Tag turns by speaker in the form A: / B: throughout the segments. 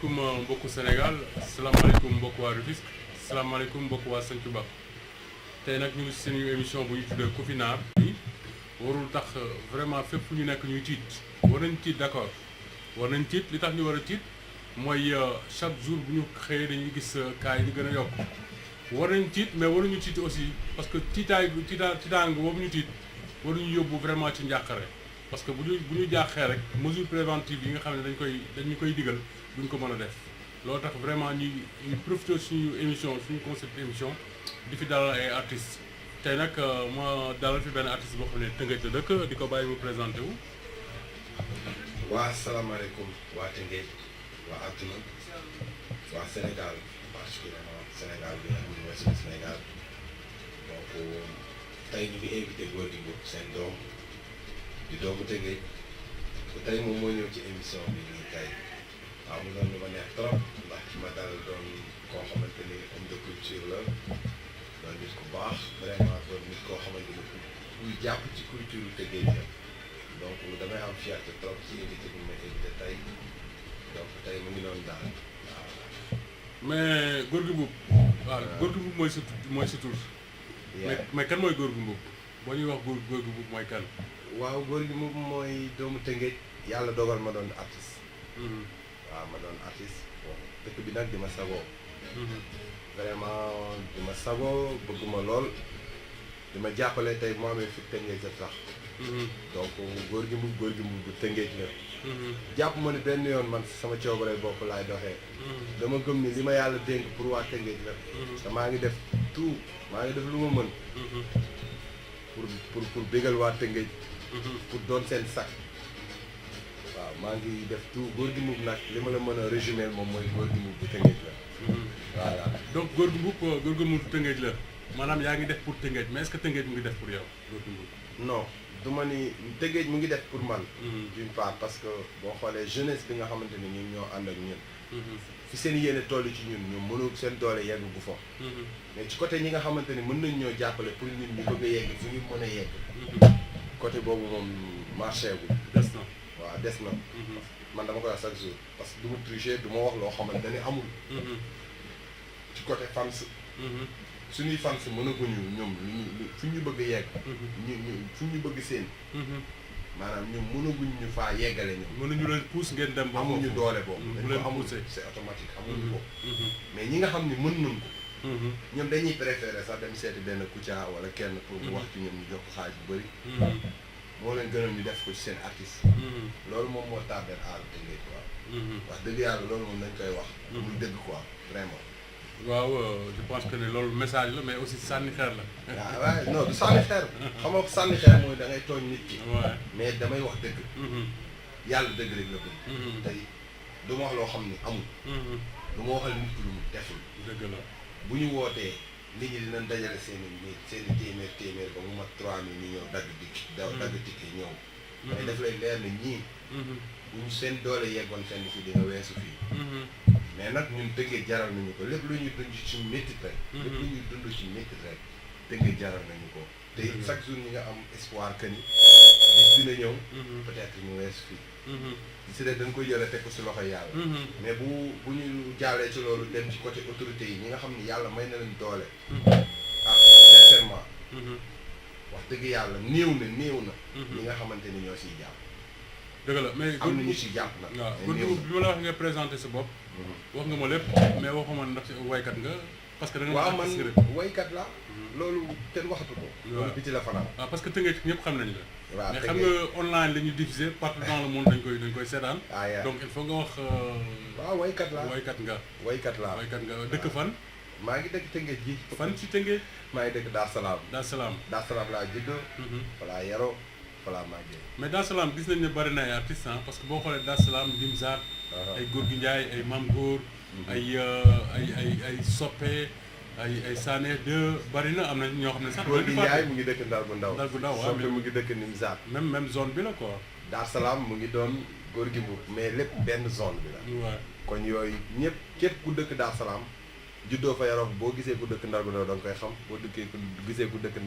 A: salaamaaleykum mbokku Sénégal salaamaaleykum mbokku waa Rufisque salaamaaleykum mbokku waa Santhiou Ba tey nag ñu ngi si suñu émission bu ñu tuddee Kofinar bi warul tax vraiment fépp fu ñu nekk ñuy tiit war nañ tiit d'accord war nañ tiit li tax ñu war a tiit mooy chaque jour bu ñu xëyee dañuy gis cas yi di gën a yokk war nañ tiit mais waruñu tiit aussi parce que tiitaange boobu ñu tiit waruñu yóbbu vraiment ci njàqare parce que bu ñu jaaxee rek mesure préventive yi nga xam ne dañu koy digal duñ ko mën a def loolu tax vraiment ñuy profité suñu émission suñu concept émission di fi dalal ay artistes tey nag ma dalal fi benn artiste boo xam ne Tëngéej la dëkk di ko bàyyi mu présenté wu.
B: waa salaamaaleykum waa Tëngéej waa àdduna waa Sénégal particulièrement Sénégal bi ak université du Sénégal donc tey ñu ngi invité Gorgui Mboup seen doom di doomu Tëngéej tey moom moo ñëw ci émission bi nii tey waaw mu doon lu ma neex trop ndax ki ma dalal doon koo xamante ni homme de culture la doon nit ku baax vraiment doon nit koo xamante ni kuy jàpp ci culture Tëngéej la donc damay am fierté trop ci invité bi ma invité tey donc tey mu ngi noonu daal waaw.
A: mais Gorgui Mboup. waaw Gorgui Mboup mooy sa tur. mais kan mooy Gorgui Mboup boo ñuy wax Gorgui Mboup mooy kan.
B: waaw Gorgui Mboup mooy doomu Tëngéej yàlla dogal ma doon artiste. waaw ma doon artiste bon dëkk bi nag di ma sagoo. vraiment di ma sagoo bëgg ma lool di ma jàppale tey mu amee fi Tëngéej a tax. donc Gorgui Mboup bu Tëngéej la. jàpp ma ni benn yoon man sama coobare bopp laay doxee. dama gëm ni li ma yàlla dénk pour waa Tëngéej la. te maa ngi def tout maa ngi def lu ma mën. pour bégal waa Tëngéej. pour doon seen sac. waaw maa ngi def tout Gorgui Mboup nag li ma la mën a résumer moom mooy Gorgui Mboup bu Tëngéej la. voilà
A: donc Gorgui Mboup bu Tëngéej la maanaam yaa ngi def pour Tëngéej mais est-ce que Tëngéej mu ngi def pour yow Gorgui Mboup.
B: non du ma ni Tëngéej mu ngi def pour man. d'une part parce que boo xoolee jeunesse bi nga xamante ni ñun ñoo ànd ak ñun. fi seen yéene toll ci ñun ñu mënu seen doole yegg bu fa. mais ci côté ñi nga xamante ni mën nañ ñoo jàppale pour ñun ñu bëgg a yegg fu ñu mën a yegg. côté boobu moom marché bu
A: des na.
B: waaw des na. man dama koy wax chaque jour parce que du ma tricher du ma wax loo xamante ni amul. ci côté fans. suñuy fans mënaguñu ñoom fu ñu bëgg a yegg. fu ñu bëgg seen. maanaam ñoom mënaguñ ñu faa yeggale ñu.
A: mënuñu leen pousse ngeen dem ba
B: amuñu doole boobu.
A: bu leen
B: amul
A: poussé
B: c'est automatique amuñu ko. mais ñi nga xam ni mën nañ ko. ñoom dañuy préféré sax dem seeti benn Kouthia wala kenn pour mu wax ci ñoom ñu jox ko xaalis bu bëri. moo leen gënal ñu def ko ci seen artiste. loolu moom moo tardé aar Tëngéej quoi. wax dëgg yàlla loolu moom dañ koy wax. muy dëgg quoi vraiment.
A: waaw je pense que ne loolu message la mais aussi sànni xeer la.
B: waaw waaye non du sànni xeer. xam nga sànni xeer mooy da ngay tooñ nit ki. mais damay wax dëgg. yàlla dëgg rek la bëgg. tey du ma wax loo xam ni amul. du ma waxal nit ki lu mu deful.
A: dëgg la
B: bu ñu wootee nit ñi dinañ dajale seen i téeméer ba mu mat 3000 ñu ñëw dagg tikki ñëw. mais daf lay leer na ñii. bu ñu seen doole yeggoon fenn fii di nga weesu fii. mais nag ñun Tëngéej jaral nañu ko lépp lu ñuy dund ci métti rek. lépp lu ñuy dund ci métti rek Tëngéej jaral nañu ko. te chaque jour ñi nga am espoir que ni bis dina ñëw. peut-être ñu weesu fii. si de dañ koy jëlee teg ko si loxo yàlla. mais bu ñu jaalee ci loolu dem ci côté autorité yi ñi nga xam ni yàlla may na leen doole. ah sincèrement. wax dëgg yàlla néew na. ñi nga xamante ni ñoo siy jàpp.
A: dëgg la mais
B: am na ñu siy jàpp nag.
A: waaw Gorgui Mboup bi ma la wax nga présenté sa bopp. wax nga ma lépp mais waxuma ndax waykat nga parce que da nga.
B: waaw man waykat la loolu kenn waxatu ko. loolu biti la fanaan.
A: waaw parce que Tëngéej ñëpp xam nañ la.
B: waaw
A: mais xam nga online la ñuy diffuser partout dans le monde dañ koy seetaan. donc il faut nga wax.
B: waaw waykat la
A: waykat nga.
B: waykat nga
A: dëkk fan.
B: maa ngi dëkk Tëngéej gi.
A: fan ci Tëngéej.
B: maa ngi dëkk Dar Salaam.
A: Dar Salaam.
B: Dar Salaam laa juddoo. falaa yaroo falaa màggee.
A: mais Dar Salaam gis nañ ne bari na ay artistes parce que boo xoolee Dar Salaam Limzaat. ay Gorgui Ndiaye ay Mame Goor. ay Soppe ay Sané de bari na am na ñoo xam ne sax.
B: Gorgui Ndiaye mu ngi dëkk Ndar bu ndaw.
A: Ndar bu ndaw waaw
B: Soppe mu ngi dëkk Nimzaat.
A: même zone bi la quoi.
B: Dar Salaam mu ngi doon Gorgui Mboup mais lépp benn zone bi la.
A: waaw
B: kon yooyu ñëpp képp ku dëkk Dar Salaam juddoo fa yaroo boo gisee ku dëkk Ndar bu ndaw da nga koy xam boo gisee ku dëkk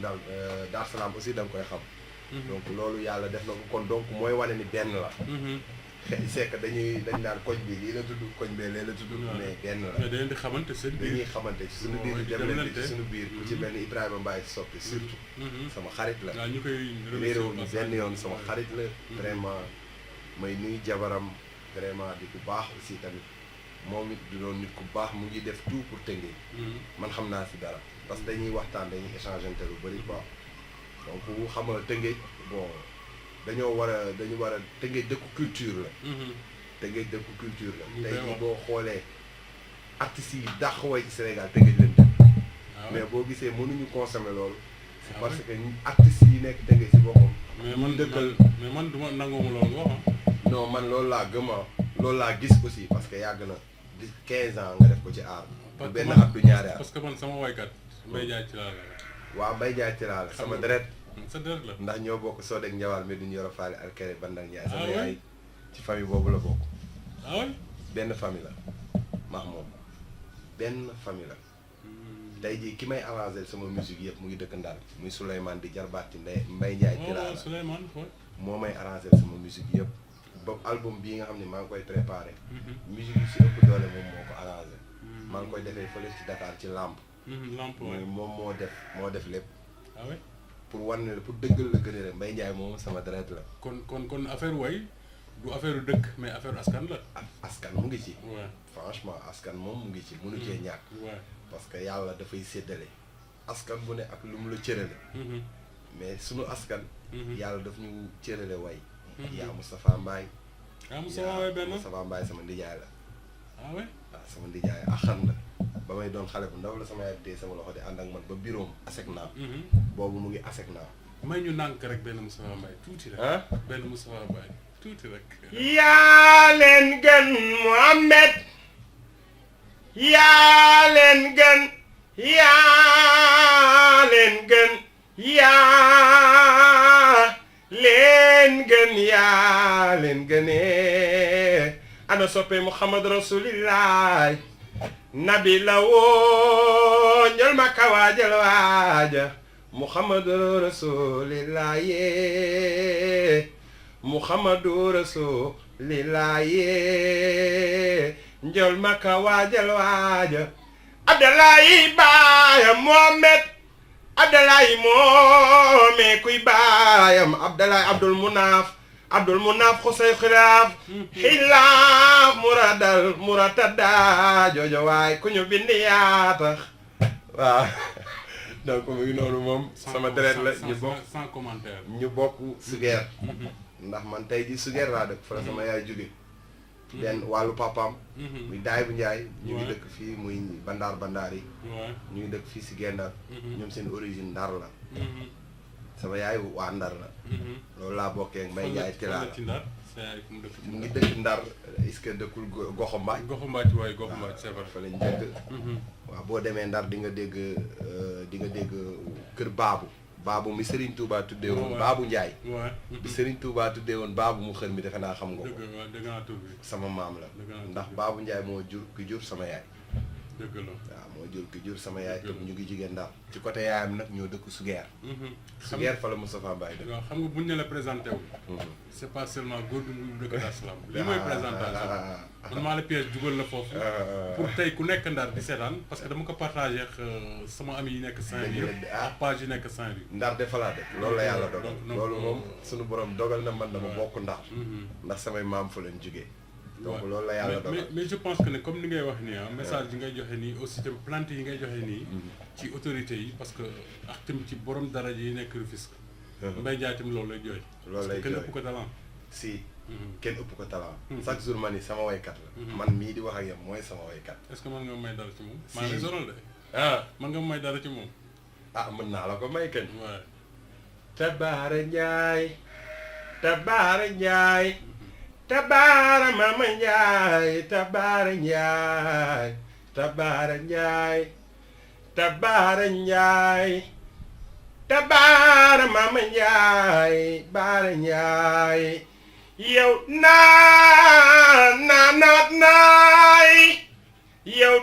B: Dar Salaam aussi da nga koy xam. donc loolu yàlla def na ko kon donc mooy wane ni benn la. c'est que dañ naan koñ bi lii la tudd koñ bee lee la tudd mais benn la
A: mais da ngeen di xamante seen biir
B: dañuy xamante ci suñu biir di demlante ci suñu biir ku ci benn Ibrahima Mbaye soppi surtout sama xarit la
A: waaw ñu koy
B: réeréwuñu benn yoon sama xarit la vraiment may nuy jabaram vraiment di ku baax aussi tamit moom it du doon nit ku baax mu ngi def tout pour Tëngéej man xam naa si dara parce que dañuy waxtaan dañuy échangeante lu bëri quoi donc xam nga Tëngéej bon dañu war a Tëngéej dëkku culture la Tëngéej dëkku culture la tey jii boo xoolee artistes yi dàq way ci Sénégal Tëngéej leen dëkk mais boo gisee mënuñu consommer loolu c'est parce que artistes yi nekk Tëngéej si boppam
A: mais man du ma nangooma loolu nga wax
B: non man loolu laa gëm loolu laa gis aussi parce que yàgg na 15 ans nga def ko ci aar du benn at du ñaari at
A: parce que man sama waykat Mbaye Ndiaye ci laa la
B: waaw Mbaye Ndiaye ci laa la sama deret
A: sa deret la
B: ndax ñoo bokk soo deg njawaal mais duñu yoro faale alkere bandal Ndiaye sama yaay ci famille boobu la bokk benn famille la max moom benn famille la tey jii ki may arrangé sama musique yëpp mu ngi dëkk Ndar muy Souleymane di jarbaat ci Mbaye Ndiaye ci laa la
A: Souleymane
B: moo may arrangé sama musique yëpp ba album bii nga xam ne maa ngi koy préparé musique yi si ëpp doole moom moo ko arrangé maa ngi koy defee fële ci Dakar ci lampe moom moo def lépp pour wan ne pour dëggal la gën a rek Mbaye Ndiaye moom sama deret la
A: kon affaire way du affaire dëkk mais affaire askan la
B: askan mu ngi ci franchement askan moom mu ngi ci mënu cee ñàkk parce que yàlla dafay séddale askan bu ne ak lu mu la cërale mais sunu askan yàlla daf ñu cërale way yaa Moustapha Mbaye Moustapha Mbaye sama ndijaay la waaw sama ndijaay axan la ba may doon xale bu ndaw la sama yaay tey sama loxo di ànd ak man ba bureau asek naa boobu mu ngi asek naa
A: may ñu nànk rek benn Moustapha Mbaye tuuti rek benn Moustapha Mbaye tuuti rek
B: yaa leen gën Mohamed yaa leen gën yaa leen gën yaa leen gënee ana soppe Muhammad Rasulillah nabi la woo ñol ma kawaajal waaja Muhammadu Rasulillah yee Muhammadu Rasulillah yee njol ma kawaajal waaja Abdallahi baayam Mohamed Abdallahi moome kuy baayam Abdallahi Abdul Munaaf xusay xilaaf muratada joojo waay ku ñu bind yaa tax waaw donc mu ngi noonu moom sama deret la ñu bokk
A: sans commentaire
B: ñu bokk Sugeer ndax man tey ji Sugeer laa dëkk fa la sama yaay jóge benn wàllu papaam muy daay bu Njaay ñu ngi dëkk fii muy bandaar yi ñu ngi dëkk fii si Gendar ñoom seen origine Ndar la sama yaay waa Ndar la loolu laa bokkee ak Mbaye Ndiaye ci laa la mu ngi dëkk Ndar est-ce que dëkkul Goxu Mbaaj
A: waaye Goxu Mbaaj c'est vrai
B: fa lañ dëkk waaw boo demee Ndar di nga dégg kër Baabu mi Serigne Touba tuddee woon Baabu Ndiaye bi Serigne Touba tuddee woon Baabu mu xër mi defe naa xam nga ko sama maam la ndax Baabu Ndiaye moo jur ki jur sama yaay
A: dëgg la
B: waaw moo jur ki jur sama yaay te ñu ngi jigéen Ndar ci côté yaayam nag ñoo dëkk Sugeer Sugeer fa la Moustapha Mbaye dëkk
A: waaw xam nga buñ ne la présenté wu c'est pas seulement góor du mu dëkk Dar Salaam li mooy présentation man maa la pièce jugal la foofu pour tey ku nekk Ndar di seetaan parce que dama ko partagé ak sama ami yi nekk Saint-Louis ak page yi nekk Saint-Louis
B: Ndar de fa laa dëkk loolu la yàlla dogal loolu moom suñu borom dogal na man dama bokk Ndar ndax samay maam fa leen jógee donc loolu la yàlla dogal
A: mais je pense que ne comme ni ngay wax nii message yi ngay joxe nii aussi tamit plante yi ngay joxe nii ci autorités yi parce que ak tamit ci borom daraja yi nekk Rufisque Mbaye Ndiaye tamit loolu lay jooy
B: loolu lay jooy
A: kenn ëpp ko talent
B: si kenn ëpp ko talent chaque jour ma ni sama waykat la man mii di wax ak yow mooy sama waykat
A: est-ce que mën nga may dara ci moom maa ngi sonal de mën nga may dara ci moom
B: mën naa la ko may kañ
A: waaw
B: Tabaara Njaay Tabaara Njaay Tabaara Mama Njaay Tabaara Njaay Tabaara Njaay Tabaara Njaay Tabaara Mama Njaay Baara Njaay yow naay yow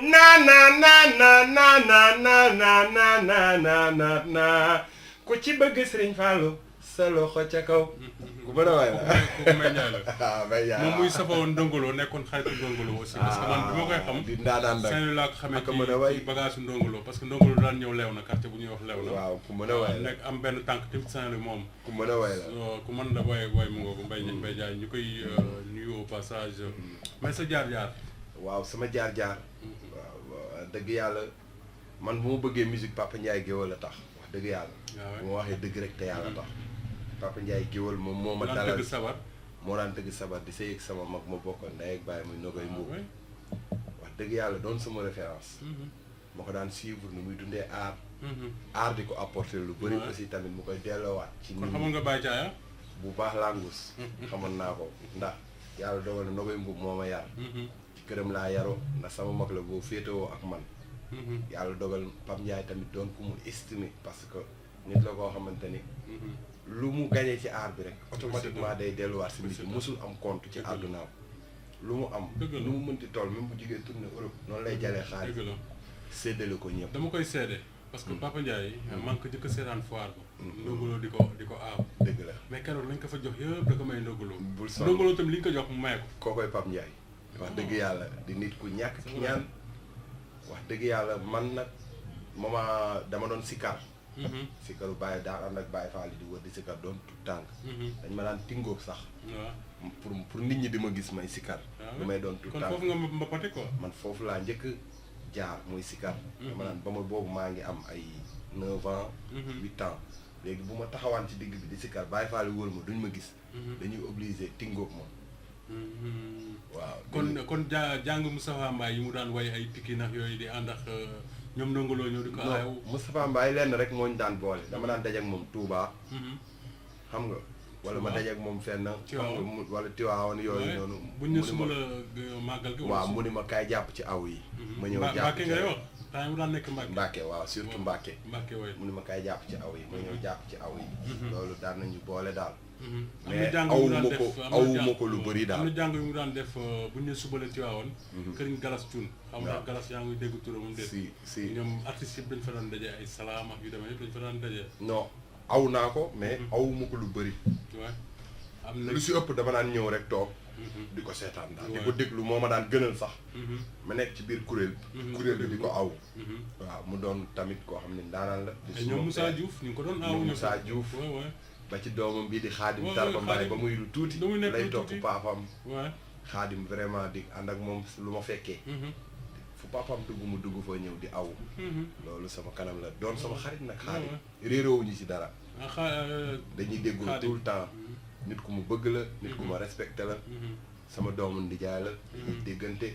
B: naa ku ci bëgg Sëriñ Fallu sa loxo ca kaw. ku mën a waay la
A: kooku Mbaye Ndiaye la.
B: ah Mbaye Ndiaye
A: moom muy safawoon Ndongolo nekkoon xaritu Ndongolo aussi. parce que man bi ma koy xam.
B: di ndaanaan nag
A: Saint-Louis laa ko xamee
B: ak mën a waay
A: ci bagage Ndongolo parce que Ndongolo daan ñëw Léona quartier bu ñuy wax Léona.
B: waaw ku mën a waay la
A: nekk am benn tànk tamit Saint-Louis moom.
B: ku mën a waay la
A: ku mën la waay mu ngoo ko Mbaye Ndiaye ñu koy nuyu au passage. mais sa jaar-jaar.
B: waaw sama jaar-jaar. waaw dëgg yàlla man bu ma bëggee musique Papa Ndiaye Géwël la tax wax dëgg yàlla. bu ma waxee dëgg rek te yàlla tax. Papa Ndiaye Géwël moom moo ma dalal
A: dëgg sabar.
B: moo daan tëgg sabar di sëy ak sama mag ma bokkoon ndey ak bàyyi muy Nogoy Mbuub wax dëgg yàlla doon sama référence. ma ko daan suivre nu muy dundee art. art di ko apporter lu bëri aussi tamit mu koy delloowaat. ci
A: kon xamoon nga Baye Thiaya.
B: bu baax langus xamoon naa ko ndax yàlla dogal na Nogoy Mbuub moo ma yar. ci këram laa yaroo ndax sama mag la boo féetewoo ak man. yàlla dogal Pape Ndiaye tamit doon ku mu estimé parce que nit la koo xamante ni. lu mu gañee ci art bi rek automatiquement day delluwaat si nit mosul am compte ci àddunaam lu mu am lu mu mënti toll même bu jigee tourné Europe noonu lay jalee xaalis séddale ko ñëpp
A: dama koy seede parce que Papa Ndiaye man ko jëkk seetaan foire ba Ndongolo di ko aaw
B: dëgg la
A: mais keroog lañ ko fa jox yëpp da ko may Ndongolo
B: bul sonn
A: Ndongolo tam li ñu ko jox mu may ko
B: kookoy Pape Ndiaye wax dëgg yàlla di nit ku ñàkk ci ñaan wax dëgg yàlla man nag mama dama doon sikar sikaru bàyyi daan ànd ak bàyyi faal di wër di sikar doon tout tànk dañ ma daan tingóob sax pour nit ñi di ma gis may sikar lu may doon tout tànk
A: kon foofu nga mbappate quoi
B: man foofu laa njëkk jaar muy sikar dama naan ba ma boobu maa ngi am ay 9 ans 8 ans léegi bu ma taxawaan ci digg bi di sikar bàyyi faal yi wër ma duñ ma gis dañuy obligé tingóob moom waaw
A: kon jàng Moustapha Mbaye yi mu daan way ay Pikine nag yooyu di ànd ak ñoom Ndongolo ñëw di ko aaw
B: Moustapha Mbaye lenn rek moo ñu daan boole dama daan daje ak moom Touba xam nga wala ma daje ak moom fenn xam nga wala Tiwaawan yooyu noonu
A: buñ ne suba la màggal gi
B: waaw mu ni ma kaay jàpp ci aw yi ma ñëw jàpp
A: ci ngay wax temps mu daan nekk
B: Mbàkke waaw surtout Mbàkke
A: waay
B: mu ni ma kaay jàpp ci aw yi ma ñëw jàpp ci aw yi loolu daan nañu boole daal
A: mais
B: awuma ko lu bëri daal
A: am na jàng yu mu daan def buñ ne suba la Tiwaawan këriñ Galas Cuun xam nga Galas yaa ngi dégg turam moom de
B: si
A: ñoom artistes yëpp dañ fa daan daje ay salaam ak yu demee yëpp dañ fa daan daje
B: non aw naa ko mais awuma ko lu bëri
A: waaw am na
B: lu si ëpp dama daan ñëw rek toog di ko seetaan daal di ko déglu moo ma daan gënal sax ma nekk ci biir kuréel bi di ko aw waaw mu doon tamit koo xam ne ndaanaan la
A: ñoom Moussa Diouf ñu ngi ko doon aw
B: Moussa Diouf ba ci doomam bii di xaadim Tarba Mbaye ba muy lu tuuti lay topp paapam xaadim vraiment di ànd ak moom lu ma fekkee fu paapam dugg mu dugg fa ñëw di aw loolu sama kanam la doon sama xarit nag xaadim réeroowuñu ci dara dañuy déggul tout le temps nit ku mu bëgg la nit ku ma respecté la sama doomu ndijaay la déggante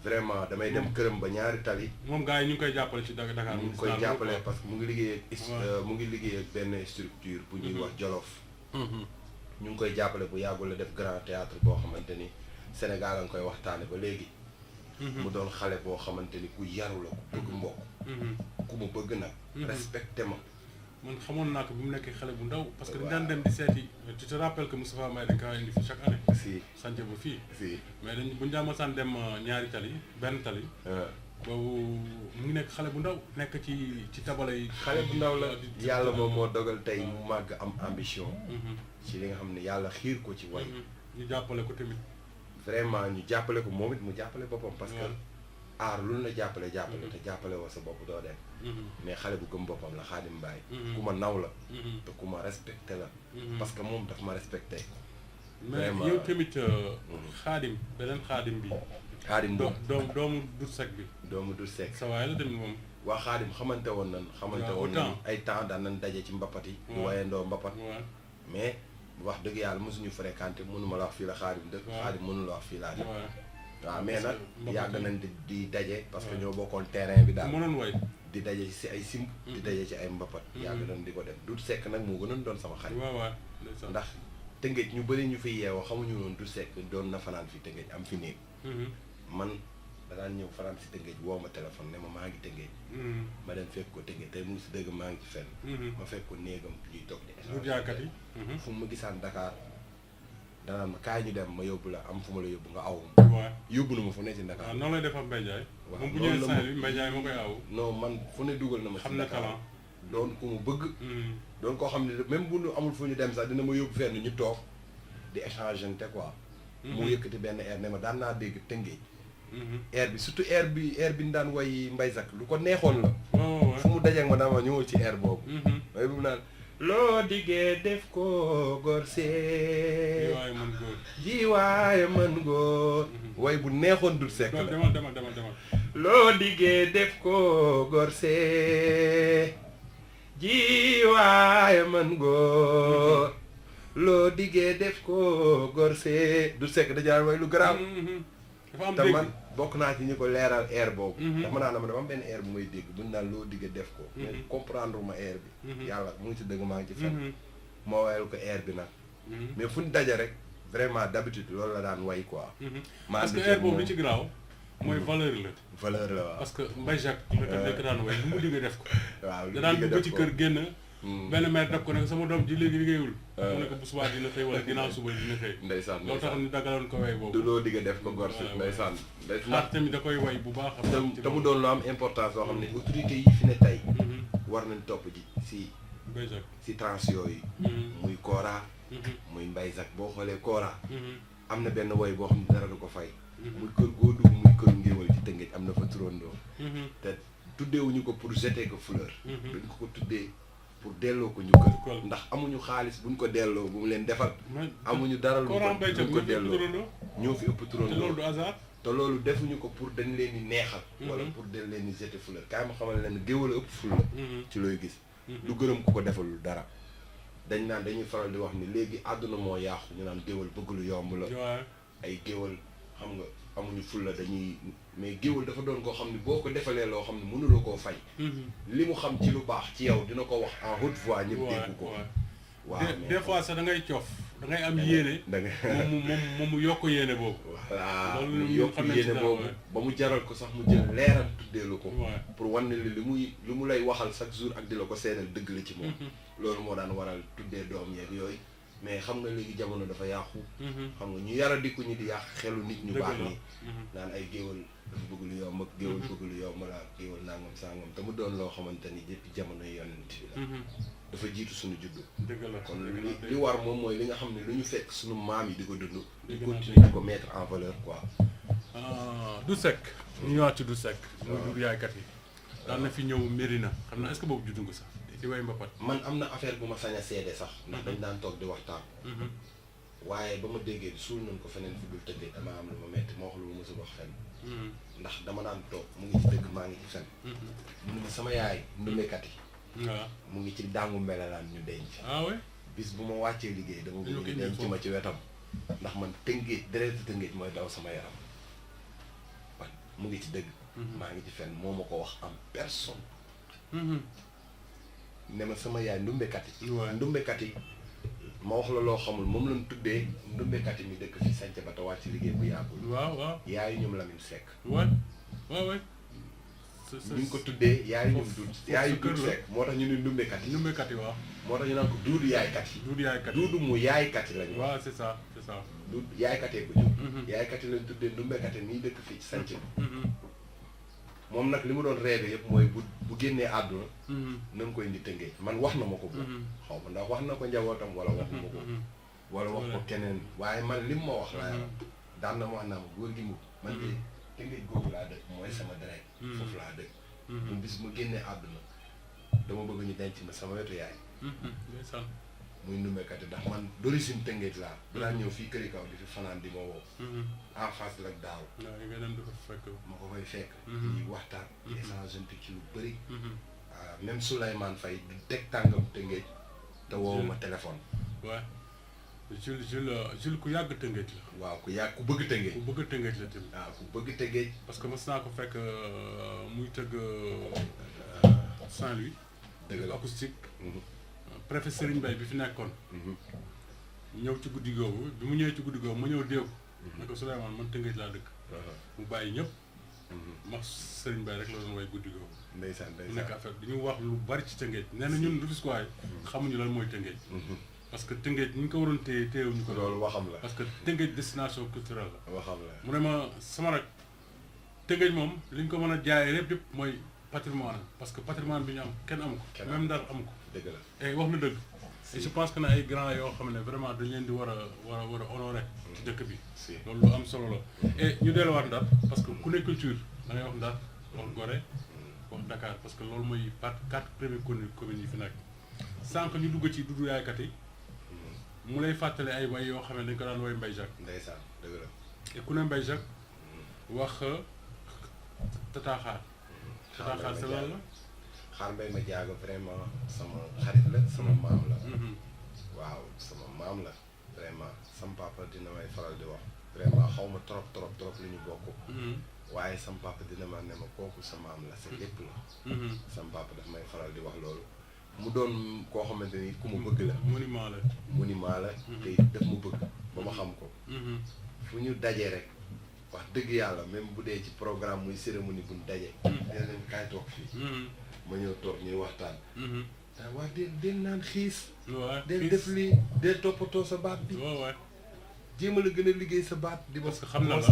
B: vraiment damay dem këram ba ñaari tali
A: moom gars yi ñu ngi koy jàppale ci Dakar
B: ñu ngi koy jàppale parce que mu ngi liggéey ak benn structure bu ñuy wax Jolof ñu ngi koy jàppale bu yàggul la def grand théâtre boo xamante ni Sénégal a nga koy waxtaane ba léegi mu doon xale boo xamante ni ku yaru la ku bëgg mbokk ku mu bëgg nag respecté ma
A: man xamoon naa ko bi mu nekkee xale bu ndaw parce que dañ daan dem di seeti tu te rappelles que Moustapha Mbaye dañ kaa indi fi chaque année
B: si
A: sànce ba fii
B: si
A: mais dañ buñu daan masaan dem ñaari tali benn tali boobu mu ngi nekk xale bu ndaw nekk ci tabala yi
B: xale bu ndaw la yàlla moom moo dogal tey mu màgg am ambition ci li nga xam ne yàlla xiir ko ci way
A: ñu jàppale ko tamit
B: vraiment ñu jàppale ko moom it mu jàppale boppam parce que aar lu la jàppale te jàppale woo sa bopp doo dem mais xale bu gëm boppam la Xaadim Mbaye ku ma naw la te ku ma respecté la parce que moom daf ma respecté
A: mais yow tamit Xaadim beneen Xaadim bi
B: Xaadim
A: doomu Dut Seck bi
B: doomu Dut Seck
A: sa waay la tamit moom
B: waa Xaadim xamante woon nan ay temps daan nañ daje ci mbapat yi bu wayandoo mbapat mais wax dëgg yàlla mosuñu fréquenté mënuma la wax fii la Xaadim dëkk Xaadim mënula wax fii laa dëkk waaw mais nag yàgg nañ di daje parce que ñoo bokkoon terrain bi daal
A: mënoon way
B: di daje si ay simb di daje ci ay mbapat yàgg nañ di ko def Dut Seck nag moo gënoon doon sama xarit ndax Tëngéej ñu bëri ñu fi yeewoo xamuñu woon Dut Seck doon na fanaan fi Tëngéej am fi néeg man danaan ñëw fanaan si Tëngéej woo ma téléphone ne ma maa ngi Tëngéej ma dem fekk ko Tëngéej tey mu ngi si dëgg maa ngi ci fenn ma fekk ko néegam ñuy toog di échange fu mu ma gisaan Dakar danaan ma kaay ñu dem ma yóbbu la am fu ma la yóbbu nga aw yóbbu na ma fu ne ci Dakar
A: noonu lay defal Mbaye Ndiaye moom bu ñëwee Saint-Louis Mbaye Ndiaye moo koy aw
B: non man fu ne dugal na ma
A: xam na talent
B: doon ku mu bëgg doon koo xam ne même bu ñu amul fu ñu dem sax dina ma yóbbu fenn ñu toog di échanger te quoi mu yëkkati benn air ne ma daan naa dégg Tëngéej air bi surtout air bi ñu daan way Mbaye Jacques lu ko neexoon la fu mu dajeeg ma daan ma ñëwal ci air boobu way bu naan loo diggee def ko góor see ji waaye mën góor way bu neexoon Dut Seck la
A: demal
B: loo diggee def ko góor see ji waaye mën góor loo diggee def ko góor see Dut Seck dajaan way lu garaaw te man bokk naa ci ñu ko leeral air boobu ndax ma naa dama am benn air bu may dégg buñ naan loo diggee def ko mais comprendre ma air bi yàlla mu ngi ci dëgg maa ngi ci fen moo wayal ko air bi nag mais fu ñu daje rek vraiment d'habitude loolu la daan way quoi
A: parce que air boobu li ci garaaw mooy valeur la
B: waaw
A: parce que Mbaye Jacques la nekk daan way lu mu diggee def ko
B: waaw
A: da daan dugg ci kër génn benn maire daf ko ne sama doom ji léegi liggéeyul mu ne ko bu subaa dina xëy wala ginnaaw suba dina xëy
B: ndeysaan
A: loolu tax ñu daggaloon ko way boobu
B: du loo digga def ko gorsi ndeysaan
A: ndax tamit da koy way bu baax
B: te mu doon lu am importance yoo xam ne autorité yi fi ne tey war nañ topp ji si
A: Mbaye Jacques
B: si trans yooyu muy Kora muy Mbaye Jacques boo xoolee Kora am na benn woy boo xam ne dara du ko fay muy kër goo dugg muy kër ngéwal ci Tëngéej am na fa turandoo te tuddeewuñu ko pour jeter ko fleur dañ ko tuddee pour delloo ko njukkal ndax amuñu xaalis buñ ko delloo bu mu leen defal amuñu dara lu buñ ko delloo ñoo fi ëpp turandoo
A: te loolu du hasard
B: te loolu defuñu ko pour dañ leen di neexal wala pour dañ leen di jeter fleur kaay ma xamal leen géwal a ëpp fleur ci looy gis lu gërëm ku ko defalul dara dañ naan dañuy faral di wax ni léegi àdduna moo yàqu ñu naan géwal bëgg lu yomb la ay géwal xam nga amuñu fulla dañuy mais géwal dafa doon koo xam ne boo ko defalee loo xam ne mënuloo koo fay li mu xam ci lu baax ci yow dina ko wax en haute voix ñëpp dégg ko waaw
A: des fois sax da ngay coof da ngay am yéene moom mu yokk yéene boobu
B: voilà mu yokk yéene boobu ba mu jaral ko sax mu jël leeral tuddeelu ko pour wan ne li mu lay waxal chaque jour ak di la ko seedal dëgg la ci moom loolu moo daan waral tuddee doom yeeg yooyu mais xam nga léegi jamono dafa yàqu xam nga ñu yara dikku ñi di yàq xelu nit ñu baax nii naan ay géwal dafa bëgg lu yomb ak géwal bëgg lu yomb la géwal nangam sangam te mu doon loo xamante ni depuis jamono yonent bi la dafa jiitu suñu juddu kon li war moom mooy li nga xam ne lu ñu fekk suñu maam yi di ko dund di continuer di ko mettre en valeur quoi
A: Dut Seck ñu ñëwaat ci Dut Seck muy dur yaaykat yi daan na fi ñëw Mérina xam na est-ce que boobu juddu nga sax di way mbapat
B: man am na affaire bu ma sañ a seede sax ndax dañ daan toog di waxtaan waaye ba ma déggee suul nañ ko feneen fu dul Tëngéej dama am lu ma metti ma wax lu ma mësul wax fenn ndax dama daan toog mu ngi ci dëgg maa ngi ci fen mu ngi sama yaay ndumbekat yi
A: waaw
B: mu ngi ci dàngu melelaan ñu denc bis bu ma wàccee liggéey dama bëgg ñu denc ma ci wetam ndax man Tëngéej deretu Tëngéej mooy daw sama yaram man mu ngi ci dëgg maa ngi ci fen moo ma ko wax en personne ne ma sama yaay ndumbekat yi ndumbekat yi ma wax la loo xamul moom lañ tuddee ndumbekat yi mi dëkk fi sanc ba te wàcc ci liggéey bu yàggul
A: waaw
B: yaayu ñoom Lamine Seck
A: waaw
B: ñu ngi ko tuddee yaayu ñoom Dut Seck moo tax ñu ne ndumbekat yi
A: waaw
B: moo tax ñu naan ko duudu yaaykat yi duudu mu yaaykat yi lañu
A: waaw c'est ça
B: duudu yaaykatee ko jóg yaaykat yi lañ tuddee ndumbekat yi miy dëkk fii ci sanc bi moom nag li mu doon rêvé yëpp mooy bu génnee àdduna na nga koy indi Tëngéej man wax na ma ko boobu xaw ma ndax wax na ko njabootam wala waxu ma ko wala wax ko keneen waaye man li mu ma wax laa daan na ma wax naa ma góor gi mu man de Tëngéej googu laa dëkk mooy sama deret foofu laa dëkk mu bis mu génnee àdduna dama bëgg ñu denc ma sama wetu yaay muy ndumbekat yi ndax man d'origine Tëngéej laa dinaa ñëw fii këri kaw di fi fanaan di ma woo en face lak daaw ma ko koy fekk ñuy waxtaan échangeante ci lu bëri même Souleymane Faye du teg tàngam Tëngéej te woowu ma téléphone
A: waaw Jules ku yàgg Tëngéej la
B: waaw ku bëgg Tëngéej
A: la tamit
B: waaw ku bëgg Tëngéej
A: parce que mës naa ko fekk muy tëgg Saint-Louis
B: dëgg la
A: acoustique préfet Serigne Mbaye bi fi nekkoon ñëw ci guddi googu bi mu ñëwee ci guddi googu ma ñëw déew ne ko Souleymane man Tëngéej laa dëkk mu bàyyi ñëpp ma Serigne Mbaye rek la doon way guddi googu
B: ndeysaan
A: mu nekk affaire bi ñu wax lu bari ci Tëngéej nee na ñun Rufisque waay xamuñu lan mooy Tëngéej parce que Tëngéej ñu ko waroon téyewuñu ko
B: loolu waxam la
A: parce que Tëngéej destination culturelle la
B: waxam la
A: mu ne ma sama rak Tëngéej moom li ñu ko mën a jaayee lépp mooy patrimoine parce que patrimoine bi ñu am kenn amu ko. même Ndar amu ko.
B: dëgg la
A: et wax na dëgg. et je pense que ne ay grands yoo xam ne vraiment dañ leen di war a honorer ci dëkk bi. loolu lu am solo la. et ñu delluwaat Ndar parce que ku ne culture da ngay wax Ndar wax Gorée wax Dakar parce que loolu mooy 4 premières communes yi fi nekk sànq ñu dugg ci Doudou Yaye Katy mu lay fàttale ay way yoo xam ne dañ ko daan woy Mbaye Jacques.
B: ndeysaan dëgg la.
A: et ku ne Mbaye Jacques wax Tata Xaar. Tata Xaar sa lan la.
B: Xaar Mbaye ma jaaga vraiment sama xarit la sama maam la. waaw sama maam la vraiment sama papa dina may faral di wax vraiment xaw ma trop lu ñu bokk. waaye sama papa dina ma ne ma kooku sa maam la sa lépp la. sama papa daf may faral di wax loolu. mu doon koo xamante ni ku mu bëgg la. monument la. te daf mu bëgg ba ma xam ko. fu ñu dajee rek wax dëgg yàlla même bu dee ci programme muy cérémonie bu ñu dajee. dina leen kaay toog fii. ma ñëw toog ñuy waxtaan. waa del naan xiis. del def lii del toppatoo sa baat bi. jéem a la gën a liggéey sa baat. di ma
A: xam na la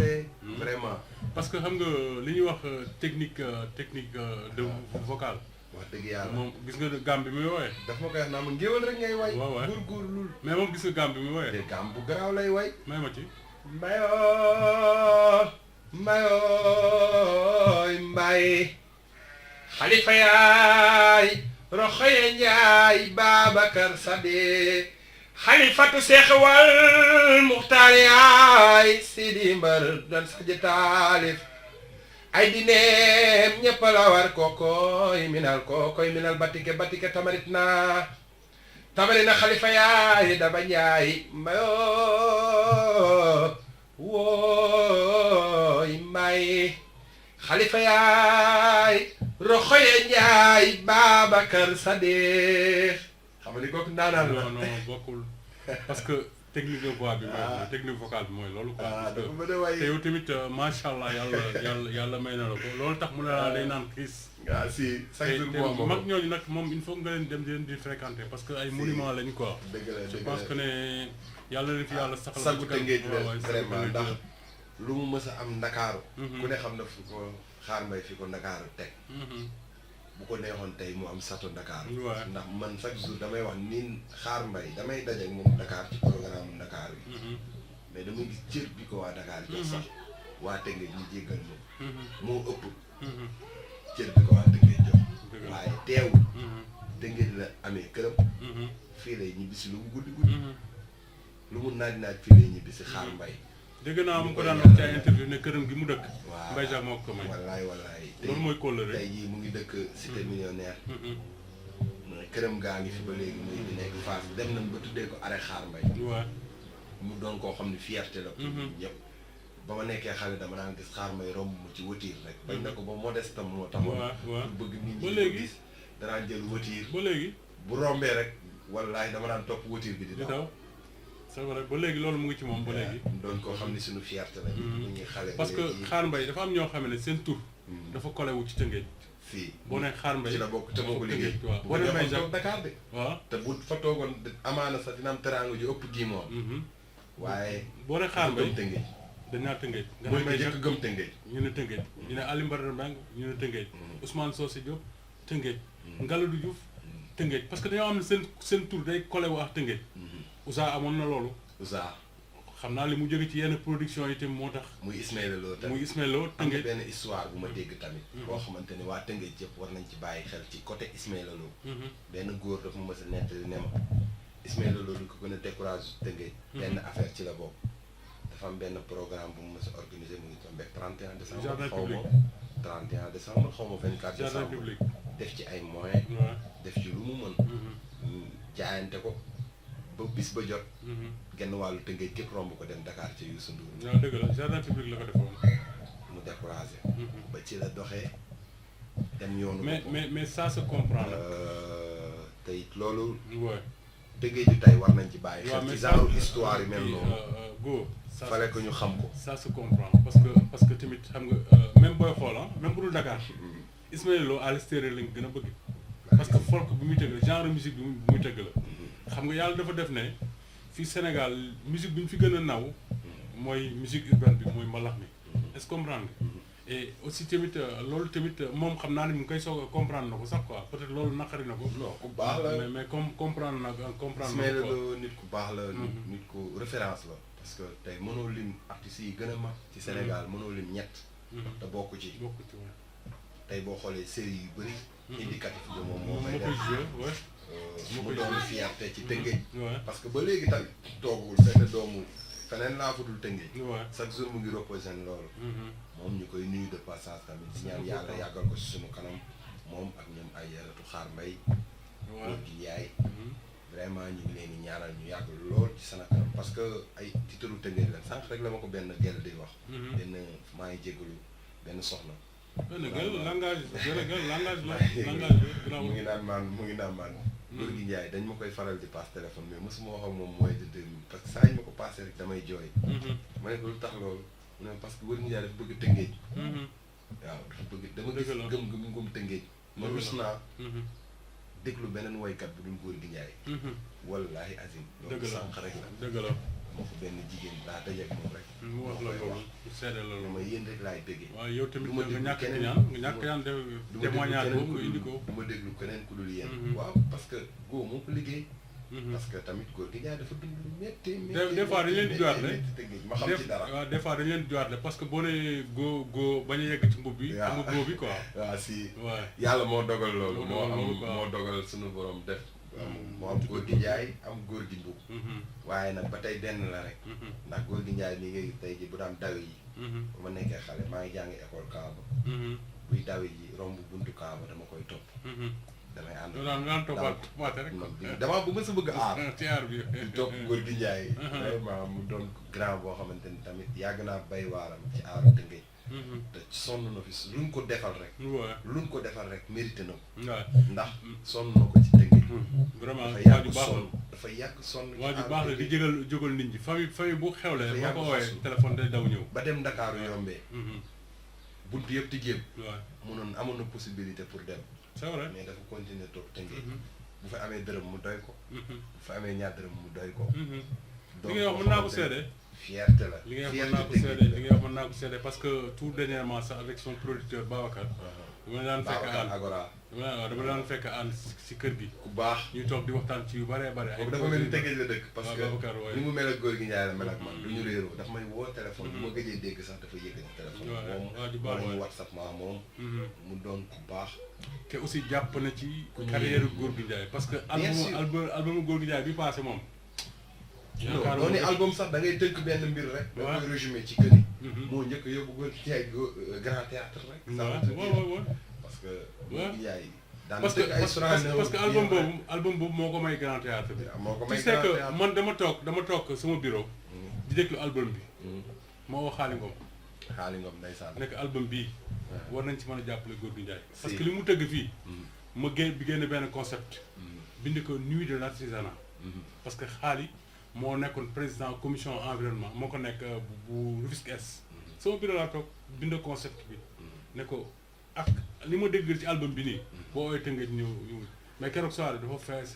B: vraiment.
A: parce que xam nga li ñuy wax technique de vocal.
B: wax dëgg yàlla
A: moom gis nga gàm bi muy wooyee.
B: daf ma koy wax naa ma ngéwal rek ngay way. góorgóorlu
A: mais moom gis nga gàm bi muy wooyee.
B: te gàm bu garaaw lay way.
A: may ma ci.
B: mbayooy mbay. xalifa yaay. roxoye njaay Babacar Sadé. xalifatu seexwal muxtaar yaay. Sidi Mbar dan saji taalif. ay dineem ñëpp la war kokoy minal batike tamarit na xalifa yaay daba njaay mbayoo wooy mbay xalifa yaay roxoye njaay Babacar Sadé xam nga ni kooku ndaanaan la.
A: non bokkul parce que technique de voix bi mooy technique vocale bi mooy loolu quoi.
B: dafa mën a way
A: te yow tamit macha allah yàlla may na la ko loolu tax mu ne la day naan xiis.
B: waaw si chaque jour
A: te mag ñooñu nag moom il faut nga leen dem di fréquenter parce que ay monument lañu quoi.
B: dëgg la
A: je pense que ne yàlla leen fi yàlla saxal.
B: sagu Tëngéej vraiment ndax lu mu mës a am Ndakaaru. ku ne xam na fu ko Xaar Mbaye fi ko Ndakaaru teg. bu ko neexoon tey mu am sato Dakar. ndax man chaque jour damay wax ni Xaar Mbaye damay daje ak moom Dakar ci programme Dakar bi. mais damay gis cër bi ko waa Dakar jox sax waa Tëngéej ñu jéggal moom. moo ëpp. cër bi ko waa Tëngéej jox. waaye teewul. Tëngéej la amee këram. fii lay ñibbisi lu mu guddi. lu mu naaj fii lay ñibbisi Xaar Mbaye.
A: dégg naa mu ko daan wax ci ay interview ne këram gi mu dëkk.
B: waaw
A: Mbaye Jacques moo ko may.
B: wallaay
A: loolu mooy kóllëre
B: tey jii mu ngi dëkk cité millionnaire. këram gaa ngi fi ba léegi muy di nekk Fass dem nañ ba tuddee ko arrêt Xaar Mbaye.
A: waaw
B: mu doon koo xam ne fierté la. ñëpp ba ma nekkee xale dama daan gis Xaar Mbaye romb mu ci watiir rek. bañ na ko ba modeste tam moo tax.
A: waaw
B: bëgg nit ñi
A: ba léegi
B: gis danaan jël watiir.
A: ba léegi
B: bu rombee rek wallaay dama daan topp watiir bi di daw.
A: c'est vrai ba léegi loolu mu ngi ci moom ba léegi.
B: doon koo xam ne suñu fierté la. ñu ngi xale
A: parce que Xaar Mbaye dafa am ñoo xam ne seen tur. dafa collé wu ci Tëngéej.
B: fii
A: boo nee Xaar Mbaye
B: ci la bokk te moo ko liggéey.
A: waaw boo nee Mbaye Jacques
B: Dakar de.
A: waaw
B: te bu fa toogoon amaana sax dina am teraanga ju ëpp gii moom. waaye.
A: boo nee Xaar Mbaye
B: gëm Tëngéej.
A: dañ naa Tëngéej. nga
B: mooy
A: ne Mbaye
B: njëkk
A: Jacques
B: gëm Tëngéej.
A: ñu ne Tëngéej. ñu ne Aliou Mbadara Mbengue ñu ne Tëngéej. Ousmane Socé Diop Tëngéej. Ngalandou Diouf Tëngéej parce que dañoo am ne seen tur day collé wu ak Tëngéej. Ousa amoon na loolu.
B: Ousa.
A: xam naa li mu jóge ci yenn production yi tamit moo tax.
B: muy Ismaïla Lo tamit
A: muy Ismaïla Lo Tëngéej
B: am na benn histoire bu ma dégg tamit. boo xamante ni waa Tëngéej yëpp war nañ ci bàyyi xel ci côté Ismaïla Lo. benn góor dafa ma mës a nettali ne ma Ismaïla Lo du ko gën a découragé Tëngéej. benn affaire ci la bokk. dafa am benn programme bu mu mës a organisé mu ngi tombé 31 décembre.
A: jardin public
B: xaw ma 31 décembre xaw ma 24 décembre.
A: jardin public
B: def ci ay moyens.
A: waaw
B: def ci lu mu mën. jaayante ko. ba bis ba jot. genn wàllu Tëngéej képp romb ko dem Dakar ci Youssou Ndour.
A: waaw dëgg la jardin public la ko defoon.
B: mu découragé. ba ci la doxee dem yoonu.
A: mais ça se comprend.
B: te it loolu.
A: waaw
B: Tëngéej ju tey war nañ ci bàyyi.
A: waaw
B: xel
A: mais
B: ci genre histoire yu mel noonu.
A: go
B: fallait que ñu xam ko.
A: ça se comprend parce que tamit xam nga même booy xool même bu dul Dakar. Ismaïla Lo à l'extérieur lañ gën a bëgg. parce que folk bi muy tëgg genre musique bi muy tëgg la. xam nga yàlla dafa def ne fii Sénégal musique bi ñu fi gën a naw mooy musique urbaine bi mooy mbalax mi est-ce que comprendre nga et aussi tamit loolu tamit moom xam naa ne mu ngi koy soog a comprendre na ko sax quoi peut-être loolu naqari na ko.
B: non ku baax la
A: mais comme comprendre na comprendre na
B: Ismaïla
A: ko quoi.
B: Lo nit ku baax la. nit ku référence la. parce que tey mënoo lim artistes yi gën a mag ci Sénégal mënoo lim ñett. te bokk ci.
A: bokk ci waaw.
B: tey boo xoolee série yu bëri. indicatif bi moom moo
A: moo
B: koy
A: koy
B: def.
A: joué ouais.
B: mu doon fierté ci Tëngéej.
A: ouais.
B: parce que ba léegi tamit toogul benn doomu feneen laa fudul Tëngéej.
A: ouais.
B: chaque jour mu ngi représente loolu. moom ñu koy nuyu de passage tamit di ñaan yàlla yàggal ko si sunu kanam moom ak ñoom ay yaratu xaar mbay.
A: waaw
B: góor gi yaay. vraiment ñu ngi leen di ñaanal ñu yàgg lool ci sana kanam parce que ay tiitaru Tëngéej la sànq rek la ma ko benn gel di wax. benn maa ngi jégalu benn soxna.
A: benn gel langage langage la
B: mu ngi naan maan góor gi Njaay dañ ma koy faral di passe téléphone mais mosuma wax ak moom mooy de 2 minutes parce que saa ñu ma ko passé rek damay jooy. ma ne ko lu tax loolu mu ne parce que góor gi Njaay dafa bëgg Tëngéej. waaw dafa bëgg dama gis gëm Tëngéej. ma rus naa déglu beneen woykat bu dul góor gi Njaay. wallaahi azim.
A: dëgg
B: loolu
A: la
B: sànq rek la.
A: dëgg la.
B: moo ko benn jigéen daa dajeeg moom rek.
A: mu wax la loolu seede la loolu.
B: ma yéen rek laay bëggee.
A: waaw yow tamit
B: du ma
A: nga
B: déglu
A: ñàkk
B: keneen
A: ñaan nga ñàkk ñaan def
B: du ma déglu
A: témoignage
B: keneen
A: boobu nga indi ko.
B: du ma déglu keneen ku dul yéen. waaw parce que góor moo ko liggéey. parce que tamit góor gi Njaay dafa dund lu métti.
A: des fois dañu leen di joxaat
B: ma xam ci dara.
A: waaw des fois dañu leen di joxaat parce que boo nee góo bañ a yegg ci mbubb bi.
B: waaw
A: amul góo bi quoi.
B: waaw si.
A: waaw
B: yàlla moo dogal loolu.
A: moo dogal loolu quoi
B: moo dogal suñu borom def. moo am góor gi Njaay am góor gi Mbuub. waaye nag ba tey benn la rek. ndax góor gi Njaay mi ngi tey ji bu daan dawe yi. ba ma nekkee xale maa ngi jàngi école Kaaba. buy dawe ji romb buntu Kaaba dama koy topp. damay ànd
A: loolu daal nga daan toppaate rek.
B: damaa bu ma sa bëgg aar.
A: ci aar bi.
B: di topp góor gi Njaay. vraiment mu doon grand boo xamante ni tamit yàgg naa bay waaram ci aaru Tëngéej. te sonn na fi luñ ko defal rek.
A: waaw
B: luñ ko defal rek mérité na ko.
A: waaw
B: ndax sonn na ko ci Tëngéej.
A: vraiment
B: dafa
A: waa
B: yàgg
A: ju baax la
B: sonn dafa yàgg sonn.
A: waa ju baax la di jógal nit ñi famille bu xewlee.
B: dafa
A: boo
B: yàgg
A: ko woowee
B: fasu.
A: téléphone day daw ñëw.
B: ba dem Ndakaaru yombee. buntu yëpp tijjeem.
A: waaw
B: munoon amoon na possibilité pour dem.
A: c'est vrai.
B: mais dafa continuer toog Tëngéej. bu fa amee dërëm mu doy ko. bu fa amee ñaar dërëm mu doy ko.
A: li ngay wax mën naa ko seede.
B: fierté la.
A: li ngay wax
B: fierté
A: mën naa ko
B: Tëngéej
A: seede
B: la.
A: li ngay wax mën naa ko seede parce que tout dernièrement sax avec son producteur Babacar. dama daan fekk
B: Babacar
A: ànd
B: Agora.
A: dama daan fekk ànd si kër gi.
B: ku baax.
A: ñuy toog di waxtaan ci yu bëree bëri.
B: boobu dafa mel ni Tëngéej la dëkk. parce
A: waaw
B: que
A: Babacar waaye.
B: ni mu mel ak góor gi Njaay la mel ak man du ñu réeroo daf may woo téléphone. bu ma gëjee dégg sax dafa yëkkati téléphone.
A: waaw
B: moom
A: waaw ju baax
B: moo
A: waay.
B: ñu WhatsApp ma moom. mu doon ku baax.
A: te aussi jàpp na ci
B: ñu
A: carrière góor gi Njaay parce que
B: Bien sûr.
A: album góor gi Njaay bi passé moom.
B: non dooni album sax da ngay tënk benn mbir rek. da
A: waaw.
B: koy résumé ci kër yi. moo njëkk yóbbu góor gi Njaay grand théâtre rek.
A: waaw
B: parce que.
A: Ouais.
B: góor gi Njaay daan
A: parce que
B: tëgg ay soirées
A: parce que album boobu moo ko may grand théâtre bi.
B: moo ko
A: tu
B: may
A: sais
B: grand
A: que
B: théâtre.
A: man dama toog sama bureau di déglu album bi moo woo Xaali Ngom
B: xaali ngom ndeysaan.
A: nekk album bii war nañ ci mën a jàppale góor gi Njaay parce
B: Si.
A: que li mu tëgg fii ma génn benn concept bind ko nuit de l'artisanat parce que Xaali moo nekkoon président commission environnement moo ko nekk bu Rufisque Est sama bureau laa toog bind concept bi ne ko ak li ma dégg ci album bi nii boo ooy tëngëj ñëw mais keroog soirée dafa fees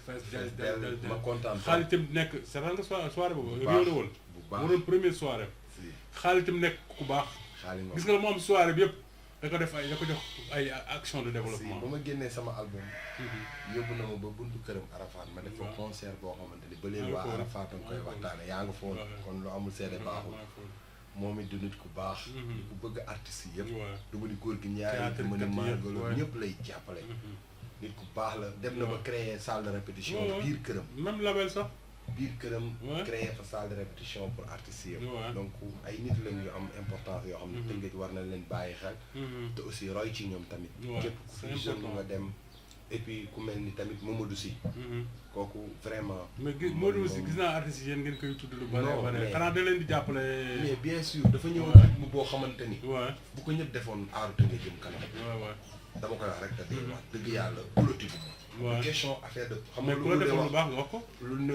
A: del
B: ma kontaan
A: Xaali itam nekk seetaan nga soirée boobu
B: bu
A: réew
B: baax
A: la woon
B: bu baax
A: mu doon première soirée
B: si
A: Xaali itam nekk ku baax
B: xaali ngom.
A: gis nga la mu am soirée bi yëpp da ko def da ko jox ay action de
B: si
A: développement
B: ba ma génnee sama album. yóbbu na ma ba buntu këram Arafat ma def fa
A: waaw.
B: concert boo xamante ni ba léegi
A: yaa ngi
B: waa
A: foofu.
B: Arafat a ngi koy
A: yaa ngi
B: waxtaane yaa nga foon
A: waaw.
B: kon lu amul seede baaxul moom it du nit ku baax nit ku bëgg artistes yi yëpp
A: waaw
B: du ma ni góor gi Njaay
A: Théâtre
B: du ma ni
A: kat yëpp,
B: Margalo
A: ouais.
B: ñëpp lay jàppale nit ku baax la dem na ba
A: Ouais.
B: créer salle de répétition
A: Ouais, ouais.
B: biir këram
A: même label sax
B: biir këram
A: Ouais.
B: créer fa salle de répétition pour artistes yi
A: Ouais.
B: yëpp donc ay nit lañ yu am importance yoo xam ne Tëngéej war na leen bàyyi xel te aussi roy ci ñoom tamit
A: Ouais,
B: képp ku
A: c'est
B: fi jeune
A: important.
B: nga dem et puis ku mel ni tamit Mamadou Sy kooku vraiment
A: mais gis Modou aussi gis naa artistes yi yéen ngeen koy tudd lu bare
B: Non,
A: bare
B: mais-
A: xanaa da leen di jàppale
B: mais bien sûr dafa ñëwoon
A: Ouais.
B: rythme boo xamante ni
A: waaw
B: bu ko ñëpp defoon aaru Tëngéej jëm kanam
A: waaw waaw
B: dama koy wax rek te day wax dëgg yàlla politique
A: Ouais.
B: question affaire de xam
A: mais
B: nga
A: bu la
B: lu
A: defal lu
B: wax
A: baax nga wax ko
B: lu ne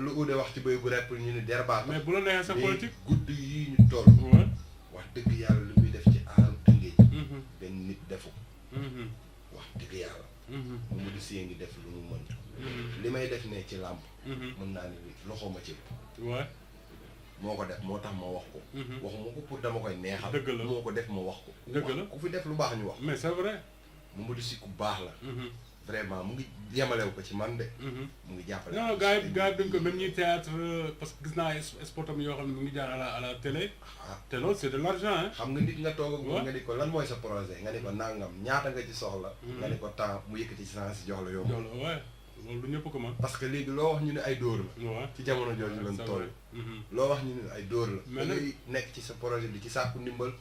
B: lu ude wax ci béy bu repp ñu ni derbaat
A: mais bu la neexee sa politique
B: guddi yi ñu toll
A: waaw
B: wax dëgg yàlla lu muy def ci aaru Tëngéej benn nit defu wax dëgg yàlla Mamadou Sy ngi def lu mu mën li may def ne ci làmp mën naa ne loxo ma ci
A: waaw
B: moo ko def moo tax ma wax ko. waxuma ko pour dama koy neexal.
A: dëgg la
B: moo ko def ma wax ko.
A: dëgg la
B: ku fi def lu baax ñu wax.
A: mais c'est vrai.
B: Mamadou Sy ku baax la. vraiment mu ngi yemalew ko ci man de. mu ngi jàppale.
A: non gars yi dañ ko même ñuy théâtre parce que gis naa ay spotam yoo xam ne mu ngi jaar à la télé. te loolu c'est de l'argent hein.
B: xam nga nit nga toog ak moom nga ni ko lan mooy sa projet nga ni ko nangam ñaata nga ci soxla. nga ni ko temps mu yëkkati ci sens jox la yomb.
A: waaw loolu du ñëpp ko mën.
B: parce que léegi loo wax ñu ne ay dóor la.
A: waaw
B: ci jamono jooju lañ toll. loo wax ñu ne ay dóor la. mais ngay nekk ci sa projet di ci sàkku ndimbal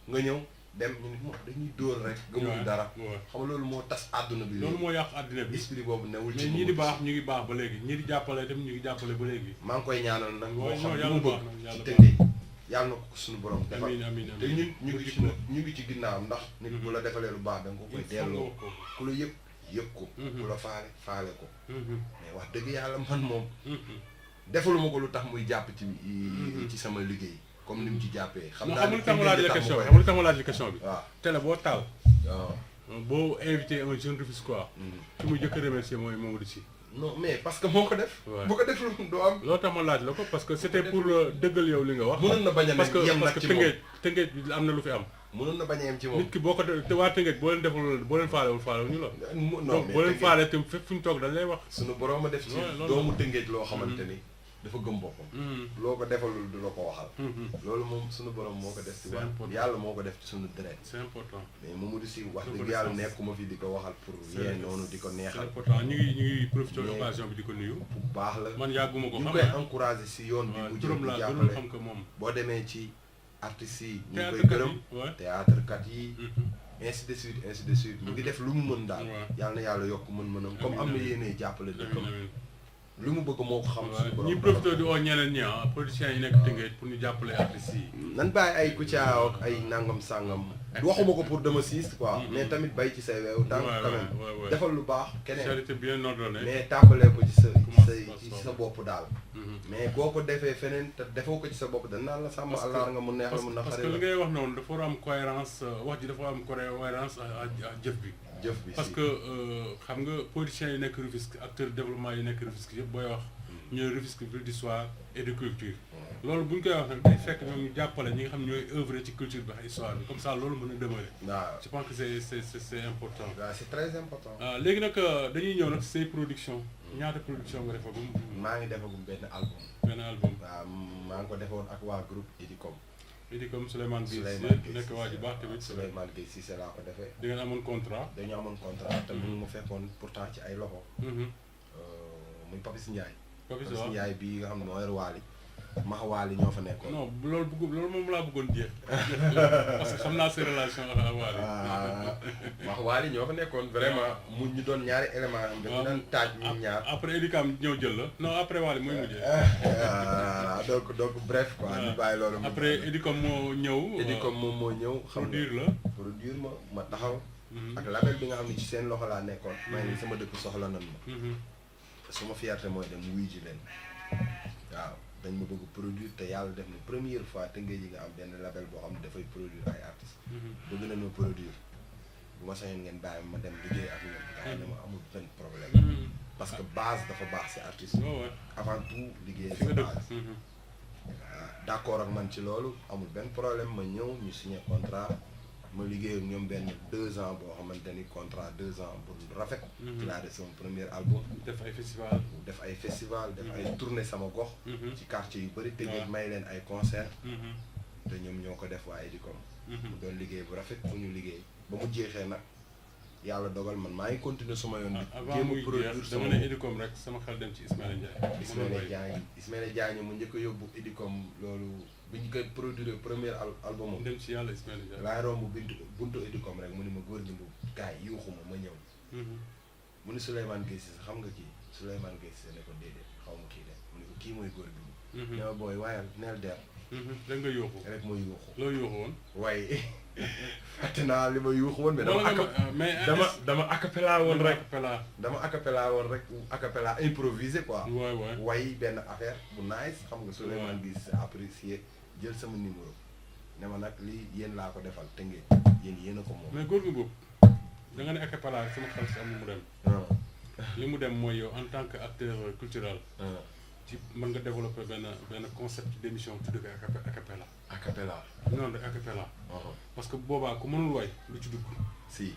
B: nga ñëw. dem ñu ne dañuy dóor rek. gëmuñu dara. xam nga loolu moo tas àdduna bi.
A: loolu moo yàq àdduna bi.
B: esprit boobu newul ci
A: mais ñii di baax ñu ngi baax ba léegi ñii di jàppale tam ñu ngi jàppale ba léegi.
B: maa ngi koy ñaanal nag. moo xam
A: yàlla
B: mu
A: baax
B: bëgg
A: na
B: ci tënkee yàlla na ko suñu borom defal.
A: amiin amiin
B: te ñun ñu ngi ci ginnaawam ndax. nit bu la defalee lu baax da nga ko koy delloo. ku la yëg ko. ku la faale ko. mais wax dëgg yàlla man moom. defaluma ko lu tax muy jàpp ci sama liggéey. comme ni mu ci jàppee. xam naa ne
A: xamul tax ma laaj la question bi.
B: waaw
A: télé boo taal.
B: waaw
A: boo invité un jeune Rufisquois. ki muy jëkk a remercier mooy Mamadou Sy.
B: non mais parce que moo ko def. bu ko def lu doo am.
A: loolu tax ma laaj la ko parce que c'était pour dëggal yow li nga wax.
B: mënoon na bañ a yem nag ci moom
A: parce que Tëngéej bi am na lu fi am.
B: mënoon na bañ a yem ci moom.
A: nit ki boo ko te waa Tëngéej boo leen deful boo leen faalewul ñu la.
B: non mais
A: boo leen faale te fépp fu ñu toog dañ lay wax.
B: suñu borom a def ci doomu Tëngéej loo xamante ni. dafa gëm boppam. loo ko defalul du la ko waxal. loolu moom suñu borom moo ko def ci wax yàlla moo ko def ci suñu deret.
A: c'est important.
B: mais Mamadou Sy wax dëgg yàlla nekkuma fi di ko waxal pour yee noonu di ko neexal.
A: c'est important ñu ngi profité occasion bi di ko nuyu.
B: bu baax la
A: man yàgguma ko xam
B: ñu koy encouragé si yoon bi mu jëm di jàppale
A: xam que moom.
B: boo demee ci artistes yi. ñu ngi koy gërëm théâtre kat yi. ainsi de suite ainsi de suite mu ngi def lu mu mën daal. yàlla na yàlla yokk mën-mënam comme am na yéenee jàppale dëkkam. lu mu bëgg moo ko xam. suñu borom
A: ñi profité di oo ñeneen ñi politiciens yi nekk Tëngéej pour ñu jàppale artistes yi.
B: nan bàyyi ay Kouthia ak ay nangam sàngam. waxuma ko pour dama siis quoi. mais tamit bay ci say weewu tànk quand même. defal lu baax keneen.
A: charité bien ordonnée.
B: mais tàmbalee ko ci sa bopp daal. mais boo ko defee feneen te defoo ko ci sa bopp dañ naan la sàmm àllar nga mu neex la mu naqari la.
A: parce que li ngay wax noonu dafa war a am cohérence wax ji dafa war a am cohérence ak jëf bi.
B: jëf bi
A: parce que xam nga politiciens yi nekk Rufisque acteurs développement yi nekk Rufisque yëpp booy wax ñu ne Rufisque ville d'histoire et de culture. loolu bu ñu koy wax nag day fekk ñoom ñu jàppale ñi nga xam ne ñooy œuvrer ci culture bi ak histoire bi comme ça loolu mën a demeurer.
B: waaw
A: je pense que c'est important.
B: waaw c'est très important.
A: léegi nag dañuy ñëw nag say production ñaata production nga defagum.
B: maa ngi defagum benn album.
A: benn album.
B: waaw maa ngi ko defoon ak waa groupe Idicom.
A: Idicom Souleymane Gueye nekk waa ji baax tamit.
B: Souleymane Gueye Cissé laa ko defee.
A: di ngeen amoon contrat.
B: dañu amoon contrat te mu fekkoon pourtant ci ay loxo. muy Papis Ndiaye. Papis Ndiaye bii nga xam ne moo yor Waali. Max Waali ñoo fa nekkoon.
A: non loolu moom laa bëggoon jeex. parce que xam naa sa relation ak Waali.
B: Max Waali ñoo fa nekkoon vraiment mu ñu doon ñaari élément am dañu doon taaj ñu ñaar.
A: après Idicom ñëw jël la non après Waali mooy mujjee.
B: donc bref quoi ñu bàyyi loolu.
A: après Idicom moo ñëw.
B: Idicom moom moo ñëw. xam nga produire ma taxaw. ak label bi nga xam ne ci seen loxo laa nekkoon. may ni sama dëkk soxla nan ma. suma fierté mooy dem wuy ji leen waaw. dañ ma bëgg produire te yàlla def na première fois te ngay ji nga am benn label boo xam ne dafay produire ay artistes. bëgg nañ ma produire bu ma sañoon ngeen bàyyi ma dem liggéey ak ñoom. nga xam ne ma amul benn problème. parce que base dafa baax si artiste. avant tout liggéey si base. d'accord ak man ci loolu amul benn problème ma ñëw ñu signé contrat ma liggéey ak ñoom benn 2 ans boo xamante ni contrat 2 ans bu rafet. ci laa def sama premier album.
A: def ay festival.
B: def ay tournée sama gox. ci quartier yu bëri Tëngéej may leen ay concert te ñoom ñoo ko def waa Idicom. mu doon liggéey bu rafet fu ñu liggéey ba mu jeexee nag yàlla dogal man maa ngi continuer suma yoon bi.
A: jéem a produire dama ne Idicom rek sama xel dem ci Ismaïla Ndiaye.
B: Ismaïla Ndiaye mu njëkk a yóbbu Idicom loolu bi ñu koy produire premier album am.
A: dem ci yàlla Ismaïla Ndiaye.
B: laay romb buntu Idicom rek mu ni ma góor gi bu gars yi yuuxuma ma ñëw. mu ni Souleymane Gueye Cissé xam nga kii Souleymane Gueye Cissé ne ko déedéet xaw ma kii de mu ne ko kii mooy góor gi bu. ne ma booy waayal neel der.
A: rek nga yuuxu.
B: rek ma yuuxu.
A: loo yuuxu woon.
B: waaye fàtte naa li ma yuuxu woon. mais dama acapella woon rek. dama acapella woon rek acapella improvisé quoi. way benn affaire bu nice xam nga Souleymane Gueye Cissé apprécié jël sama numéro. ne ma nag lii yéen laa ko defal Tëngéej yéen a ko moom.
A: mais góor gi boobu da nga ne acapella sama xel si am lu mu dem. li mu dem mooy yow en tant que acteur culturel. ci mën nga développer benn concept d'émission tudd ko a cappella.
B: a cappella.
A: non de a cappella. parce que boobaa ku mënul way lu ci dugg.
B: si.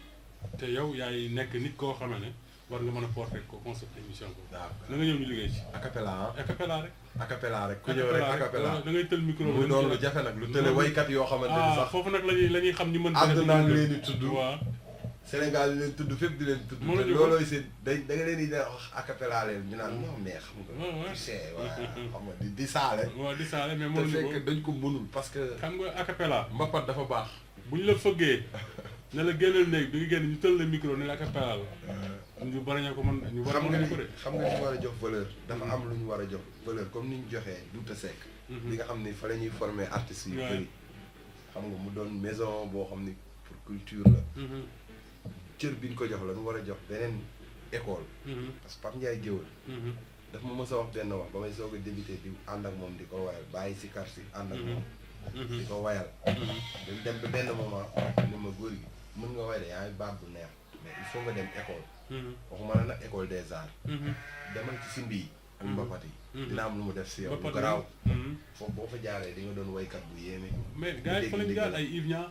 A: te yow yaay nekk nit koo xam ne war nga mën a porter ko concept émission boobu.
B: waaw
A: na nga ñëw ñu liggéey ci.
B: a cappella
A: a cappella rek.
B: a cappella rek ku ñëw rek a cappella
A: da ngay tël micro.
B: mu doon lu jafe nag lu tële waykat yoo xamante ni sax.
A: foofu nag la ñuy xam ñu mën.
B: àdduna ngi leen di tudd.
A: waaw.
B: Sénégal di leen tudd fépp di leen tudd. te loolooy seen da nga leen di wax a cappella leen ñu naan non mais xam nga. tu sais waaw xam nga di saale.
A: waaw di saale mais
B: te
A: mënuñu ko
B: fekk dañ ko mënul parce que.
A: xam nga a cappella.
B: mbapat dafa baax.
A: bu ñu la fëggee ne la génnal néeg bi nga génn ñu tël la micro ne la a cappella la. ñu bari ñoo ko mën ñu bari mën ko de.
B: xam nga ñu war a jox valeur. dafa am lu ñu war a jox valeur comme ni ñu joxee Douta Seck. li nga xam ni fa la ñuy former artistes yu bëri. xam nga mu doon maison boo xam ni pour culture la. cër bi ñu ko jox la ñu war a jox beneen école. parce que Pape Ndiaye Géwël. daf ma mës a wax benn wax ba may soog a débuté di ànd ak moom di ko wayal bàyyi si kar si ànd ak moom. di ko wayal. dañ dem ba benn moment ni ma góor gi mën nga way de yaa ngi baat bu neex mais il faut nga dem école. waxuma la nag école des arts. demal ci simbi yi ak mbapat yi. dina am lu mu def si yow lu garaaw. foofu boo fa jaaree di nga doon waykat bu yéeme.
A: mais gars yi fa lañ jaar ay Yves Niang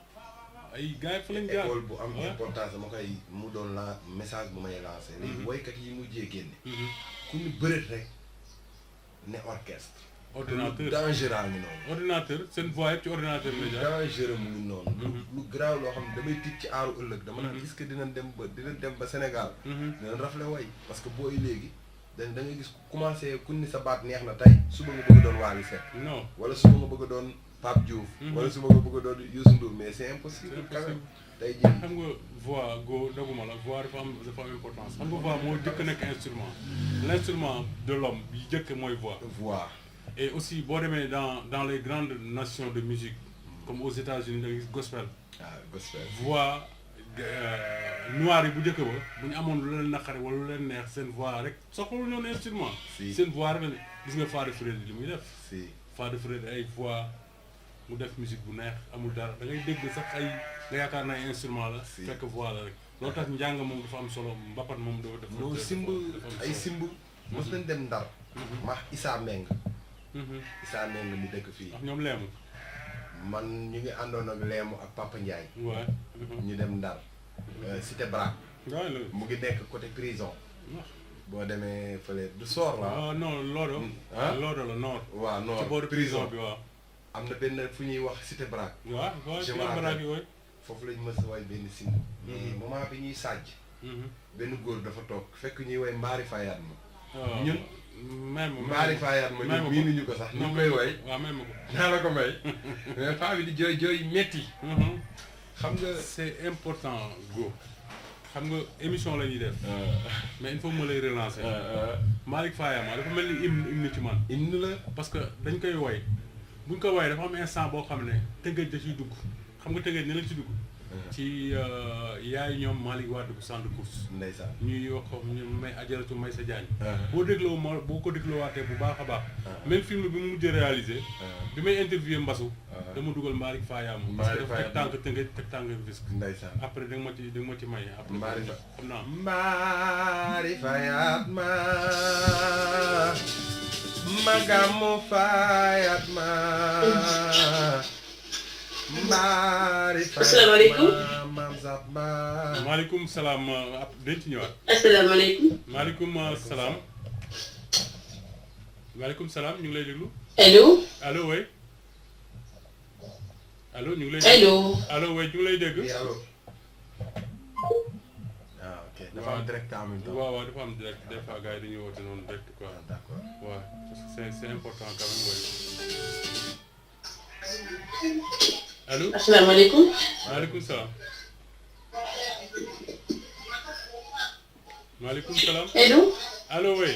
A: ay gars yi fa lañ jaar
B: école bu am importance dama koy mu doon la message bu may lancé. léegi waykat yi mujjee génne. ku ñu bëreet rek ne orchestre.
A: ordinateur
B: dangereux ngi noonu.
A: ordinateur seen voix yëpp ci ordinateur la jaar.
B: dangereux mu ngi noonu. lu garaaw loo xam ne damay tiit ci aaru ëllëg. dama naan est-ce que dinañ dem ba Sénégal. dinañ rafle way parce que booy léegi da ngay gis commencé ku ni sa baat neex na tey suba nga bëgg a doon Wally Seck.
A: non
B: wala suba nga bëgg a doon Pape Diouf. wala suba nga bëgg a doon Youssou Ndour mais c'est impossible. quand même tey jii
A: xam nga voix go doguma la voix dafa am importance xam nga voix moo jëkk nekk instrument l'instrument de l'homme bi jëkk mooy voix. Et aussi boo demee dans les grandes nations de musique comme aux États-Unis da nga gis gospel.
B: gospel
A: voix noir yi bu njëkk ba bu ñu amoon lu leen naqare wala lu leen neex seen voix rek soxlawul ñoon instrument. seen voix rek la gis nga Fada Freddy li muy def. Fada Freddy ay voix mu def musique bu neex amul dara da ngay dégg sax ay nga yaakaar na ay instrument la. fekk voix la rek loolu tax njàng moom dafa am solo mbapat moom dafa def.
B: non simb ay simb. mos nañ dem Ndar. ma Issa Meng. Issa Meng mi dëkk fii.
A: ak ñoom leemu.
B: man ñu ngi àndoon ak leemu ak Papa Ndiaye.
A: waaw.
B: ñu dem Ndar. Cité Brac.
A: waaw
B: mu ngi nekk côté prison. boo demee fële du soor la.
A: non Lodo. Lodo la Nord.
B: waaw Nord
A: ci booru prison bi waaw.
B: am na benn fu ñuy wax Cité Brac.
A: waaw Cité Brac yooyu.
B: foofu lañ mës a way benn simb. mais moment bi ñuy sàjj. benn góor dafa toog fekk ñuy way mbaari fayaat ma. ñun.
A: même
B: mbaari fayaat ma ñun miinuñu ko sax. ñu koy way
A: waaw même ko.
B: naa la ko may. mais faa bi di jooy metti. xam nga
A: c'est important go. xam nga émission la ñuy def. mais il faut ma lay relancer. Malick Fayama dafa mel ni hymne ci man.
B: hymne la
A: parce que dañ koy woy buñ ko woy dafa am instant boo xam ne tëngëj da ciy dugg xam nga tëngëj ne la ci dugg. ci yaay ñoom Malick Wade bu centre de course.
B: ndeysaan
A: ñuy wax ko ñu may ajaratu may sa jaañ. boo dégloo boo ko dégloowaatee bu baax a baax. même film bi mu mujj réalisé. bi may interviewé Mbassou. dama dugal Malick Fayama. parce que dafa teg tànk tëngëj teg tànk Rufisque.
B: ndeysaan
A: après da nga ma ci may. après xam naa.
B: mbaari fayaat ma magamu fayaat ma mbaari fayaat ma.
C: asalaamaaleykum.
B: maam Zaba.
A: maaleykum salaam dañ ci ñëwaat.
C: asalaamaaleykum.
A: maaleykum salaam. maaleykum salaam ñu ngi lay déglu.
C: allo.
A: allo oui. allo ñu ngi lay.
C: allo.
A: allo oui ñu ngi lay dégg.
B: oui allo. ah ok dafa am direct en même temps.
A: waaw waaw dafa am direct des fois gars yi dañuy woote noonu direct quoi.
B: ah d'accord.
A: waaw parce que c'est important quand même oui. allo.
C: asalaamaaleykum.
A: maaleykum salaam. maaleykum salaam.
C: allo.
A: allo oui.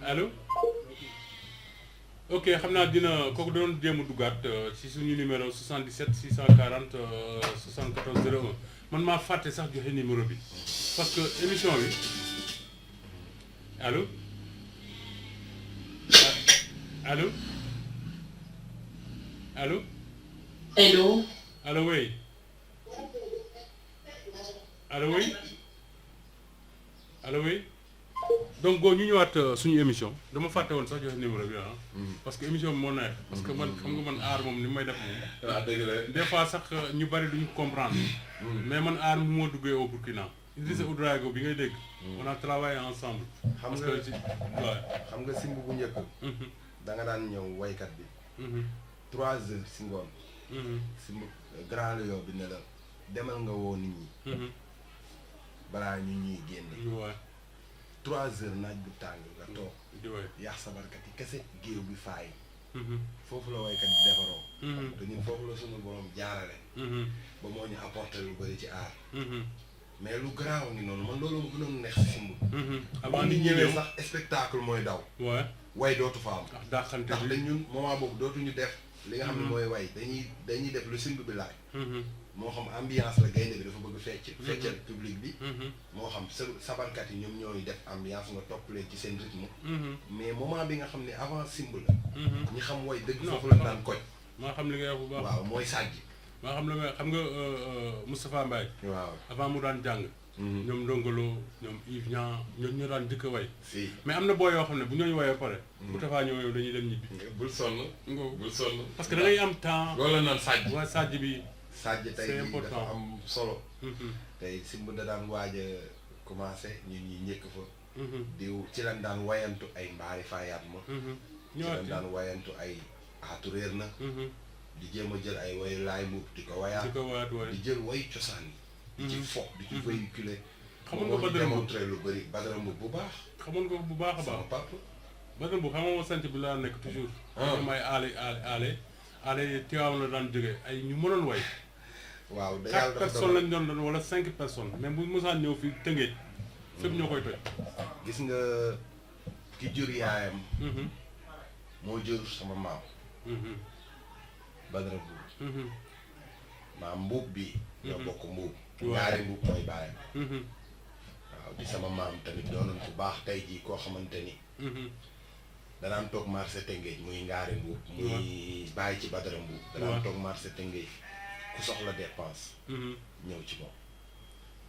A: allo. ok xam naa dina kooku doon jéem a duggaat ci suñu numéro 77 640 74 01 man maa fàtte sax joxe numéro bi parce que émission bi allo allo allo.
C: allo.
A: allo oui. allo oui. allo oui. donc ñu ñëwaat suñu émission dama fàtte woon sax joxe numéro bi parce que émission bi moo neex. parce que man xam nga man aar moom ni may def moom.
B: waaw dëgg la
A: des fois sax ñu bari duñu comprendre. mais man aar mu moo duggee au Burkina. Idrissa Ouedraogo bi ngay dégg. on a travaillé ensemble.
B: xam
A: parce
B: nga
A: que ci waaw.
B: xam nga simb bu njëkk. da nga daan ñëw waykat bi. 3 heures si ngoon. simb grand lion bi ne la demal nga woo nit ñi. balaa ñu ñuy génne.
A: waaw
B: 3 heures naaj bu tàng nga toog.
A: di waay
B: yaax sabarkat yi kese géew bi faay. foofu la waykat yi defaroo. te ñun foofu la sunu borom jaarale. ba moo ñu apporter lu bëri ci aar. mais lu garaaw ngi noonu man loolu ma gënoon neex si simb.
A: avant
B: nit
A: nit
B: ñëwee
A: ñëw
B: sax spectacle mooy daw.
A: waaw
B: way dootu fa am.
A: ndax dàqante
B: ndax
A: bi
B: dañ ñun moment boobu dootuñu def. li nga xam ne mooy way dañuy def lu simb bi laaj. moo xam ambiance la gaynde bi dafa bëgg fecc. feccal public bi. moo xam sabarkat yi ñoom ñooy def ambiance nga topp leen ci seen rythme. mais moment bi nga xam ne avant simb la. ñi xam way dëgg foofu la daan koj.
A: maa xam li ngay wax bu baax.
B: waaw mooy sàjj.
A: maa xam la nga xam nga Moustapha Mbaye
B: waaw
A: avant mu daan jàng. ñoom Ndongolo ñoom Yves Niang ñoo daan dëkk way.
B: si
A: mais am na boo yoo xam ne bu ñooñu woyee pare. bu tafaa ñëwee dañuy dem ñibbi.
B: bul sonn. bul sonn.
A: parce que da ngay am temps.
B: loolu la naan sàjj.
A: waa sàjj bi.
B: sàjj tey
A: c'est
B: jii
A: important.
B: dafa am solo. tey simb da daan waaj a commencé ñun ñi njëkk fa. diw ci lan daan wayantu ay mbaari faayaat ma. ci lan daan wayantu ay aatu réer na. di jéem a jël ay wayu laay mbubb di ko wayaat.
A: di ko wayaat waay
B: di jël wayu cosaan yi. di ci fo di ci véhiculer.
A: xamoon nga Badara Mbuub
B: démontré lu bëri Badara Mbuub bu baax.
A: xamoon nga bu baax a
B: sama
A: baax.
B: papa.
A: Badara Mbuub xam nga sant bi laa nekk toujours. ñoom ay aale Tiwaawan la daan jógee ay ñu mënoon way.
B: waaw da
A: 4
B: yàlla dafa
A: personnes lañ doon doon wala 5 personnes même bu mosaan ñëw fii Tëngéej. fépp ñoo koy toj.
B: gis nga ki jur yaayam. moo jur sama maam. Badara Mbuub. maam mbuub bi. ñoo bokk mbuub. ñaari mbuub mooy baayam. waaw di sama maam tamit doonoon ku baax tey jii koo xamante ni. danaan toog marché Tëngéej muy ngaari mbuub. muy bàyyi ci Badara Mbuub. danaan toog marché Tëngéej ku soxla dépense. ñëw ci moom.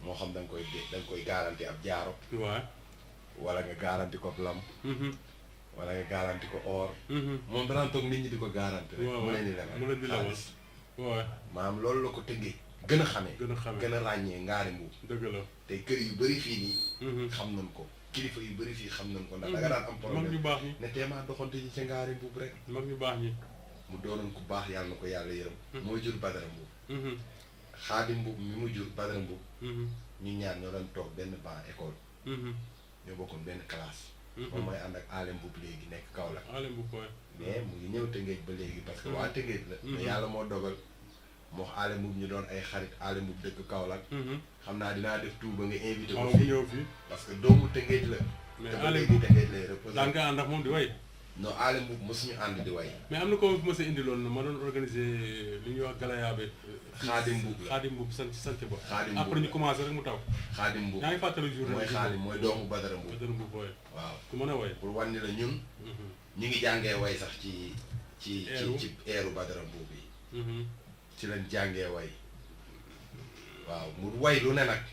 B: moo xam da nga koy garanti ab jaaro.
A: waaw.
B: wala nga garanti ko lam. wala nga garanti ko or. moom danaan toog nit ñi di ko garanti rek. mu leen di lebal xaalis.
A: waaw
B: maanaam loolu la ko Tëngéej gën a xamee.
A: gën a
B: ràññee ngaari mbuub.
A: dëgg la
B: tey kër yu bëri fii nii. xam nañ ko kilifa yu bëri fii xam nañ ko ndax da nga daan am problème
A: mag ñu baax ñi
B: ne teemaa doxante ji ca ngaari mbuub rek.
A: mag ñu baax ñi.
B: mu doonoon ku baax yàlla na ko yàlla yërëm. mooy jur Badara Mbuub. Xaadim Mbuub mi mu jur Badara Mbuub. ñu ñaar ñoo doon toog benn banc école. ñoo bokkoon benn classe. moom mooy ànd ak Aale Mbuub léegi nekk Kaolack.
A: Aale Mbuub koy.
B: mais mu ngi ñëw Tëngéej ba léegi parce que waa Tëngéej la. mais yàlla moo dogal moo Aale Mbuub ñu doon ay xarit Aale Mbuub dëkk Kaolack. xam naa dinaa def tout ba nga invité ko fii
A: ñëw fii.
B: parce que doomu Tëngéej la.
A: mais
B: te ba
A: Aale
B: léegi
A: Mbuub
B: Tëngéej lay reposé.
A: daan nga ànd ak moom di way.
B: non Aale Mbuub mosuñu ànd di way.
A: mais am na ko mos a indi loolu ma doon organiser li ñuy wax galayaabe.
B: Xaadim Mbuub la
A: Xaadim Mbuub sant ba.
B: Xaadim Mbuub
A: après ñu commencé rek mu taw.
B: Xaadim Mbuub
A: yaa ngi fàttali jour
B: mooy Xaadim mooy doomu Badara Mbuub.
A: Badara Mbuub way
B: waaw
A: ku mën a way.
B: pour wàññi la ñun. ñu ngi jàngee way sax ci eeru Badara Mbuub yi. ci lañ jàngee way. waaw mu way lu ne nag.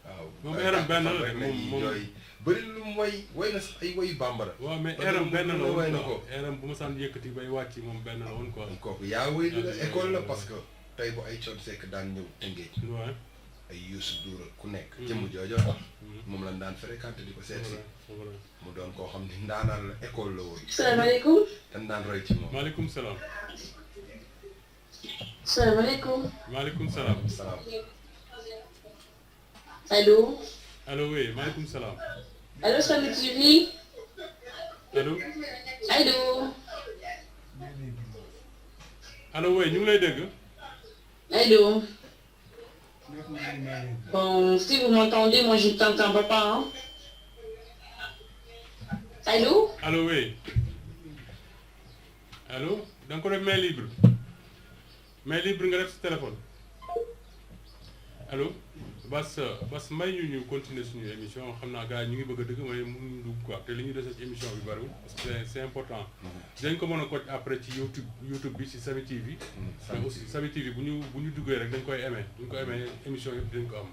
B: waaw
A: moom eeram benn la rek moom
B: yooyu bëri lu mu way na sax ay wayu bambara.
A: waaw mais eeram benn la woon
B: way na ko.
A: eeram bu ma saan yëkkati bay wàcc moom benn la woon quoi.
B: kooku yaa way lu la école la parce que tey bu ay Thione Seck daan ñëw Tëngéej.
A: waaw
B: ay Youssou Ndour ku nekk. jëmm joojoo tax. moom lañ daan fréquenté di ko seet si. mu doon koo xam ne ndaanaan la école la woon.
C: salaamaaleykum.
B: dañ daan roy ci moom.
A: maaleykum salaam.
C: salaamaaleykum.
A: maaleykum salaam.
B: salaam.
C: allo.
A: allo oui maaleykum salaam.
C: allo Samy TV.
A: allo.
C: allo.
A: allo oui ñu ngi lay dégg.
C: Allô. Bon, si vous m'entendez, moi je ne t'entends pas, hein. Allô?
A: Allô, oui. Allô? Da nga ko def main libre. Main libre nga def sa téléphone. Allô? Bas may ñu continuer suñu émission xam naa gars yi ñu ngi bëgg a dëgg mais mënuñu dugg quoi te li ñu dese ci émission bi bariwul parce que c'est important. dañ ko mën a coach après ci YouTube bi ci Samy TV. mais aussi Samy TV bu ñu duggee rek dañ koy aimé bu ñu ko aimé émission yëpp dañ ko am.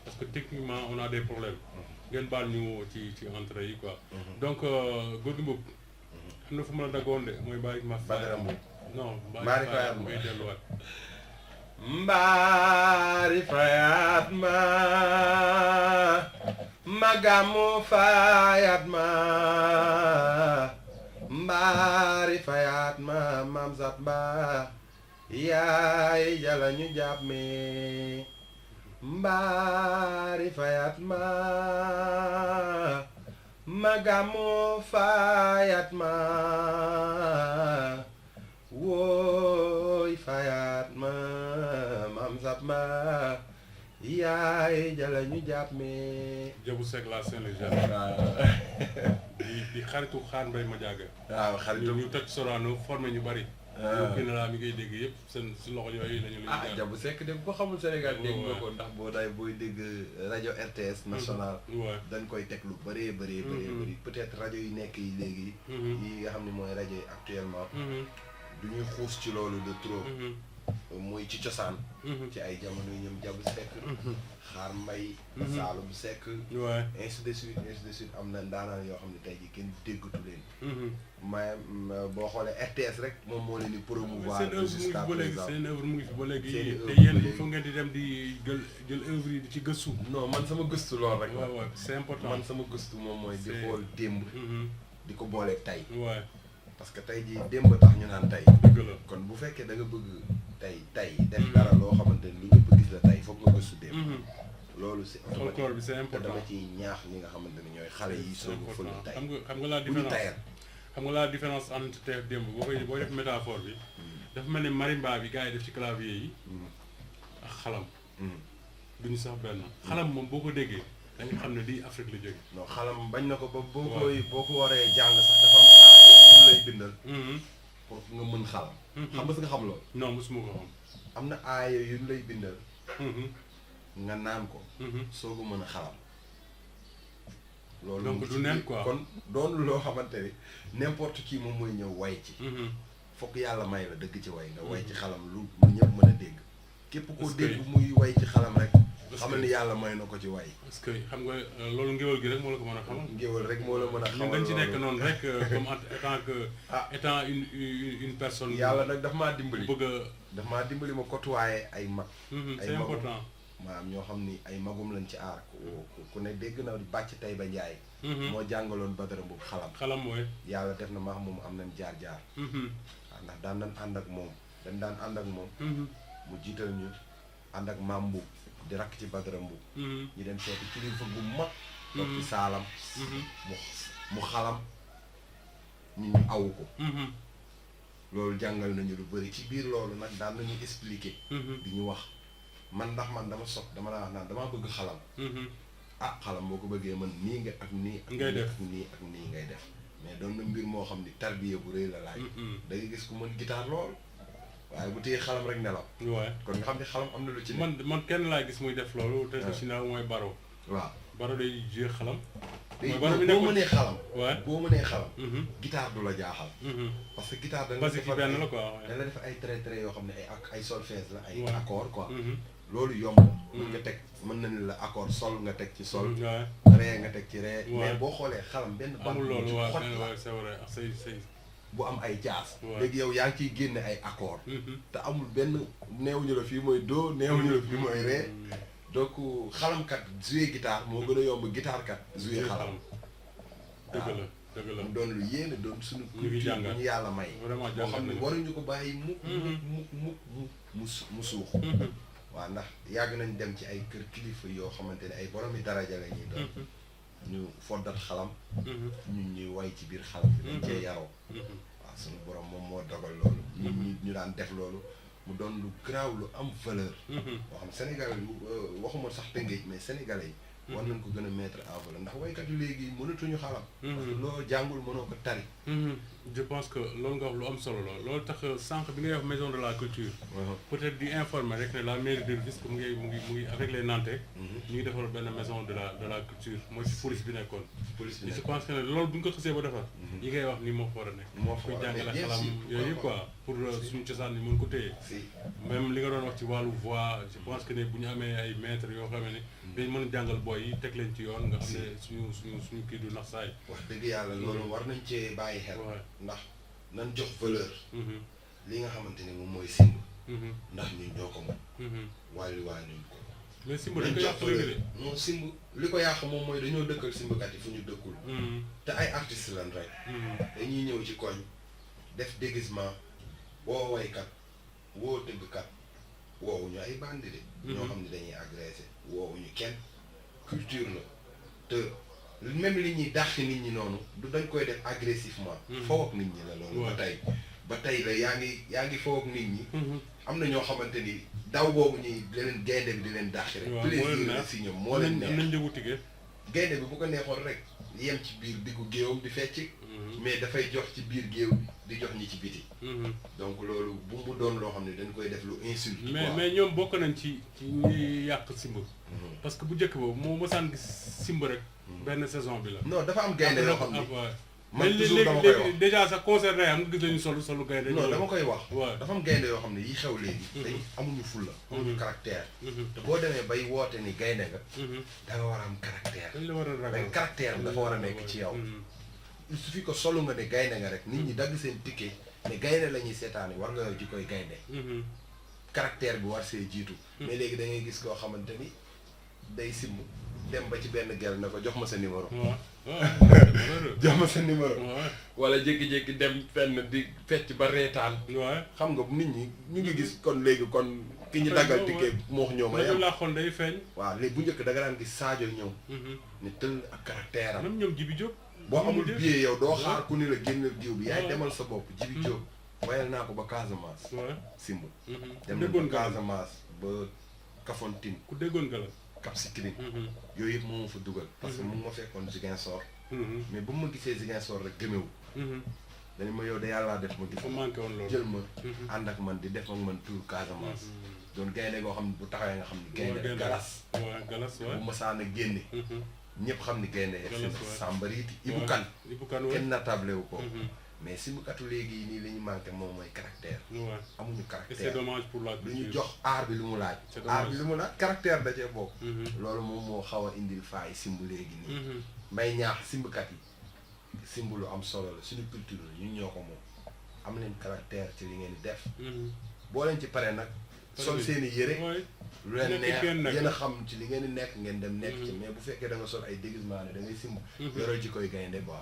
A: parce que techniquement on a des problèmes. ngeen baal ñu ci entrée yi quoi. donc Gorgui Mboup. am na fu ma la daggoon de mooy Mbaari ma.
B: Badara Mboup
A: non
B: Mbaari Fayaat
A: ngay delluwaat.
B: Mbaari Fayaat ma Magamu Fayaat ma Mbaari Fayaat ma Maam Zat Ba yaay jala ñu jàpp mi Mbaari Fayaat ma Magamu Fayaat ma wooy Fayaat ma Maam Zat Ba yaay jala ñu jàpp mi
A: Jabu Seck la Saint-Louis. di xaritu xaar mbay ma jàgga.
B: waaw xaritu
A: ñu toj Sorano formé ñu bari. yow kii na laa mi ngay dégg yëpp seen si loxo yooyu lañu leen.
B: Jabu Seck de ko xamul Sénégal dégg nga ko ndax booy dégg rajo RTS national dañ koy teg lu bëree bëri peut-être rajo yi nekk yi léegi yi nga xam ne mooy rajo yi actuellement du ñuy xuus ci loolu de trop muy ci cosaan ci ay jamono yi ñoom Jabu Seck xaar mbay Saalum Seck ainsi de suite am na ndaanaan yoo xam ne tey ji kenn déggatu leen mais boo xoolee RTS rek moom moo leen di promouvoir jusqu'à présent
A: seen œuvre mu ngi fi ba léegi
B: seen
A: te
B: œuvre
A: yéen
B: ba
A: il
B: léegi.
A: faut ngeen di dem di jël œuvre yi di ci gëstu.
B: non man sama gëstu lool rek la
A: waaw c'est important.
B: man sama gëstu moom mooy di
A: C'est-
B: xool démb di ko booleeg tey
A: waaw
B: parce que tey jii démb tax ñu naan tey
A: dëgg la.
B: kon bu fekkee da nga bëgg tey def dara loo xamante ni lu ñëpp gis la tey foog nga gëstu démb loolu c'est
A: folklore
B: automatique
A: bi c'est
B: te
A: important.
B: dama ciy ñaax ñi nga xamante ni ñooy xale yi
A: c'est
B: soog a fële
A: important
B: tey
A: xam nga la
B: bu ñu
A: différence
B: tayal
A: xam nga la différence entre tey ak démb boo def métaphore bi dafa mel ni marimba bi gars yi def ci clavier yi ak xalam duñu sax benn xalam moom boo ko déggee da nga xam ne lii Afrique la jóge.
B: non xalam bañ na ko ba boo
A: waaw.
B: koy boo ko waree jàng sax dafa am aaya yu lay bindal pour nga mën xalam xam nga si nga xam loolu
A: non mosuma ko xam.
B: am na aaya yu lay bindal nga naan ko soo ko mën a xalam loolu
A: Donc
B: mu
A: du
B: ci
A: neen
B: biir.
A: quoi.
B: kon doonu loo xamante ni n'importe qui moom mooy ñëw way ci fokk yàlla may la dëgg ci way nga way ci xalam lu ñëpp mën a dégg képp koo
A: Est-ce que-
B: dégg muy way ci xalam rek
A: Est-ce
B: xamal
A: que-
B: ni yàlla may na ko ci way
A: parce que xam nga loolu ngéwal gi rek moo la ko mën a xamal.
B: ngéwal rek moo la mën a
A: ñun
B: xamal
A: dañ ci nekk
B: loolu.
A: noonu rek comme étant que
B: Ah.
A: étant une personne.
B: yàlla nag daf maa dimbali
A: bëgg a.
B: daf maa dimbali ma côtoyer ay mag
A: c'est
B: magum.
A: important.
B: maanaam ñoo xam ni ay magum lañ ci aar ku ne dégg na bàcc tey ba njaay moo jàngaloon Badara Mboup xalam
A: xalam mooy.
B: yàlla def na maax moom am nañ jaar-jaar waaw ndax daan ànd ak moom daan ànd ak moom mu jiital ñu ànd ak maam Mboup di rakk ci Badara Mboup ñu dem seeti kilifa bu mag toog ci saalam mu xalam ñu awu ko loolu jàngal nañu lu bëri ci biir loolu nag daan nañu expliquer di ñu wax man ndax man dama sopp dama la wax naan damaa bëgg xalam ah xalam boo ko bëggee man nii nga ak nii ak
A: Ngay
B: nii
A: def.
B: ak nii ak nii ngay def mais doon na mbir moo xam ni tarbiya bu rëy la laaj da ngay gis ku mën guitare lool waaye bu téye xalam rek nelaw
A: waaye
B: kon nga xam ne xalam am na lu ci ne
A: man kenn laa gis muy def loolu te si naaw mooy baro
B: waaw
A: baro day jouer xalam.
B: day
A: mooy baro bi
B: boo
A: nekkoon
B: mënee xalam
A: waaye.
B: boo mënee xalam guitare du la jaaxal parce que guitare da nga
A: basique yi benn la quoi.
B: da la def ay trait yoo xam ne ay solfège la ay
A: Ouais.
B: accord quoi
A: Mhm.
B: loolu yomb mën nga teg mën na ni la accord sol nga teg ci sol
A: waaye
B: ree nga teg ci ree
A: Ouais.
B: mais boo xoolee xalam benn bant
A: amul
B: bu
A: loolu
B: ci
A: waaw
B: xot
A: benn
B: la
A: waaw c'est vrai ak say.
B: bu am ay jaas
A: Ouais.
B: léegi yow yaa ngi ciy génne ay accord te amul benn neewuñu la fii mooy do neewuñu la fii mooy ree donc xalamkat jouer guitare moo gën a yomb guitare kat jouer xalam
A: dëgg la dëgg la.
B: mu doon lu yéene doon suñu
A: ñu ngi
B: culture
A: jàngal.
B: bu ñu yàlla may
A: Vraiment
B: boo xam
A: jàngal
B: ne
A: nañu.
B: waruñu ko bàyyi mu suux waaw ndax yàgg nañ dem ci ay kër kilifa yoo xamante ne ay boromi daraja la ñuy doon ñu foddat xalam ñun ñuy way ci biir xalam bi dañ cee yaroo waaw suñu borom moom moo dogal loolu ñu daan def loolu mu doon lu garaaw lu am valeur boo xam Sénégalais yi waxuma sax Tëngéej mais Sénégalais yi war nañ ko gën a mettre en valeur ndax waykat yu léegi mënatuñu xalam parce que loo jàngul mënoo ko tari
A: je pense que loolu nga wax lu am solo la loolu tax sànq bi ngay wax maison de la culture peut-être di informer rek ne la mairie de Rufisque mu ngi avec les Nantais ñu ngi defal benn maison de la culture mooy si police bi nekkoon
B: police bi
A: je pense que ne loolu bu ñu ko xasee ba defar yi ngay wax ni moo fa war a nekk
B: moo fa
A: kuy
B: war a
A: jàngale
B: nekk, bien
A: xalam
B: sûr,
A: yooyu
B: pourquoi
A: quoi pour suñu cosaan ni mën ko téye
B: si
A: même li nga doon wax ci wàllu voix je pense que ne bu ñu amee ay maîtres yoo xam ne dañ mën a jàngal boy yi teg leen ci yoon nga xam ne suñu kii du nax saay
B: wax dëgg yàlla loolu war nañ cee bàyyi xel ndax nañ jox valeur li nga xamante ni moom mooy simb ndax ñun ñoo ko moom wàlli waa ñun ko
A: mais simb dañ ko yàq léegi de
B: non simb li ko yàq moom mooy dañoo dëkkal simbkat yi fu ñu dëkkul te ay artistes lan rek dañuy ñëw ci koñ def déguisement woo waykat woo tëggkat woowuñu ay bandi de ñoo xam ne dañuy agressé woowuñu kenn culture la te même li ñuy dàq nit ñi noonu du dañ koy def agressivement foo ak nit ñi la loolu ba tey la yaa ngi foo ak nit ñi am na ñoo xamante ni daw boobu ñuy leneen gaynde bi di leen dàq rek plaisir la si ñoom moo leen neex
A: nañ njëgu tigee
B: gaynde bi bu ko neexoon rek yem ci biir diggu géewam di fecc mais dafay jox ci biir géew bi di jox ñi ci biti donc loolu bu mu doon loo xam ne dañ koy def lu insulte
A: mais ñoom bokk nañ ci ñi yàq simb parce que bu njëkk boobu moo mësaan gis simb rek benn saison bi la
B: non dafa am gaynde yoo xam ne
A: man toujours dama koy wax déjà sax concert day am nga gis nañu solu gaynde
B: non dama koy wax dafa am gaynde yoo xam ne yi xew léegi dañ amuñu fulla amuñu caractère te boo demee bay woote ni gaynde nga da nga war a am caractère
A: dañ la war a ragal
B: caractère bi dafa war a nekk ci yow il suffit que solu nga ne gaynde nga rek nit ñi dagg seen ticket ne gaynde la ñuy seetaani war nga yow ji koy gaynde caractère bi war see jiitu mais léegi da ngay gis koo xamante ni day simb dem ba ci benn gel na ko jox ma sa numéro jox ma sa numéro wala jékki-jékki dem fenn di fecc ba reetaan xam nga nit ñi ñu ngi gis kon léegi kon ki ñu daggal ticket moo ñëw ma
A: yem laa xool day feeñ
B: waaw léegi bu njëkk da nga daan gis Sadio ñëw ni tëll ak caractère am
A: même ñoom Jibi Diop
B: boo amul billet yow doo xaar ku ni la génnal diw bi yaay demal sa bopp Jibi Diop wayal naa ko ba Casamance simb dem na ba Casamance ba Kafountine
A: ku déggoon nga la
B: Cap Skirring yooyu yëpp moo ma fa dugal parce que mu ma fekkoon Ziguinchor mais ba ma gisee Ziguinchor rek gëmewu dañu ma yow de yàllaa def ma gis jël ma ànd ak man di def ak man tour Casamance doon gaynde goo xam ne bu taxawee nga xam ni gaynde galas bu ma saan a génne ñëpp xam ni gaynde Sambariiti Ibou Kane kenn natable wu ko mais simbkatu léegi nii li ñu manqué moom mooy caractère amuñu caractère
A: c'est dommage pour la
B: lu ñu jox aar bi lu mu laaj aar bi lu mu laaj caractère da cee bokk loolu moom moo xaw a indil faay simb léegi nii may ñaax simbkat yi simb lu am solo la suñu culture la ñun ñoo ko moom am leen caractère ci li ngeen di def boo leen ci pare nag sol seeni yëre lu leen neex yéen a xam ci li ngeen di nekk ngeen dem nekk ci mais bu fekkee da nga sol ay déguisement ne da ngay simb yoroo ci koy gaynde quoi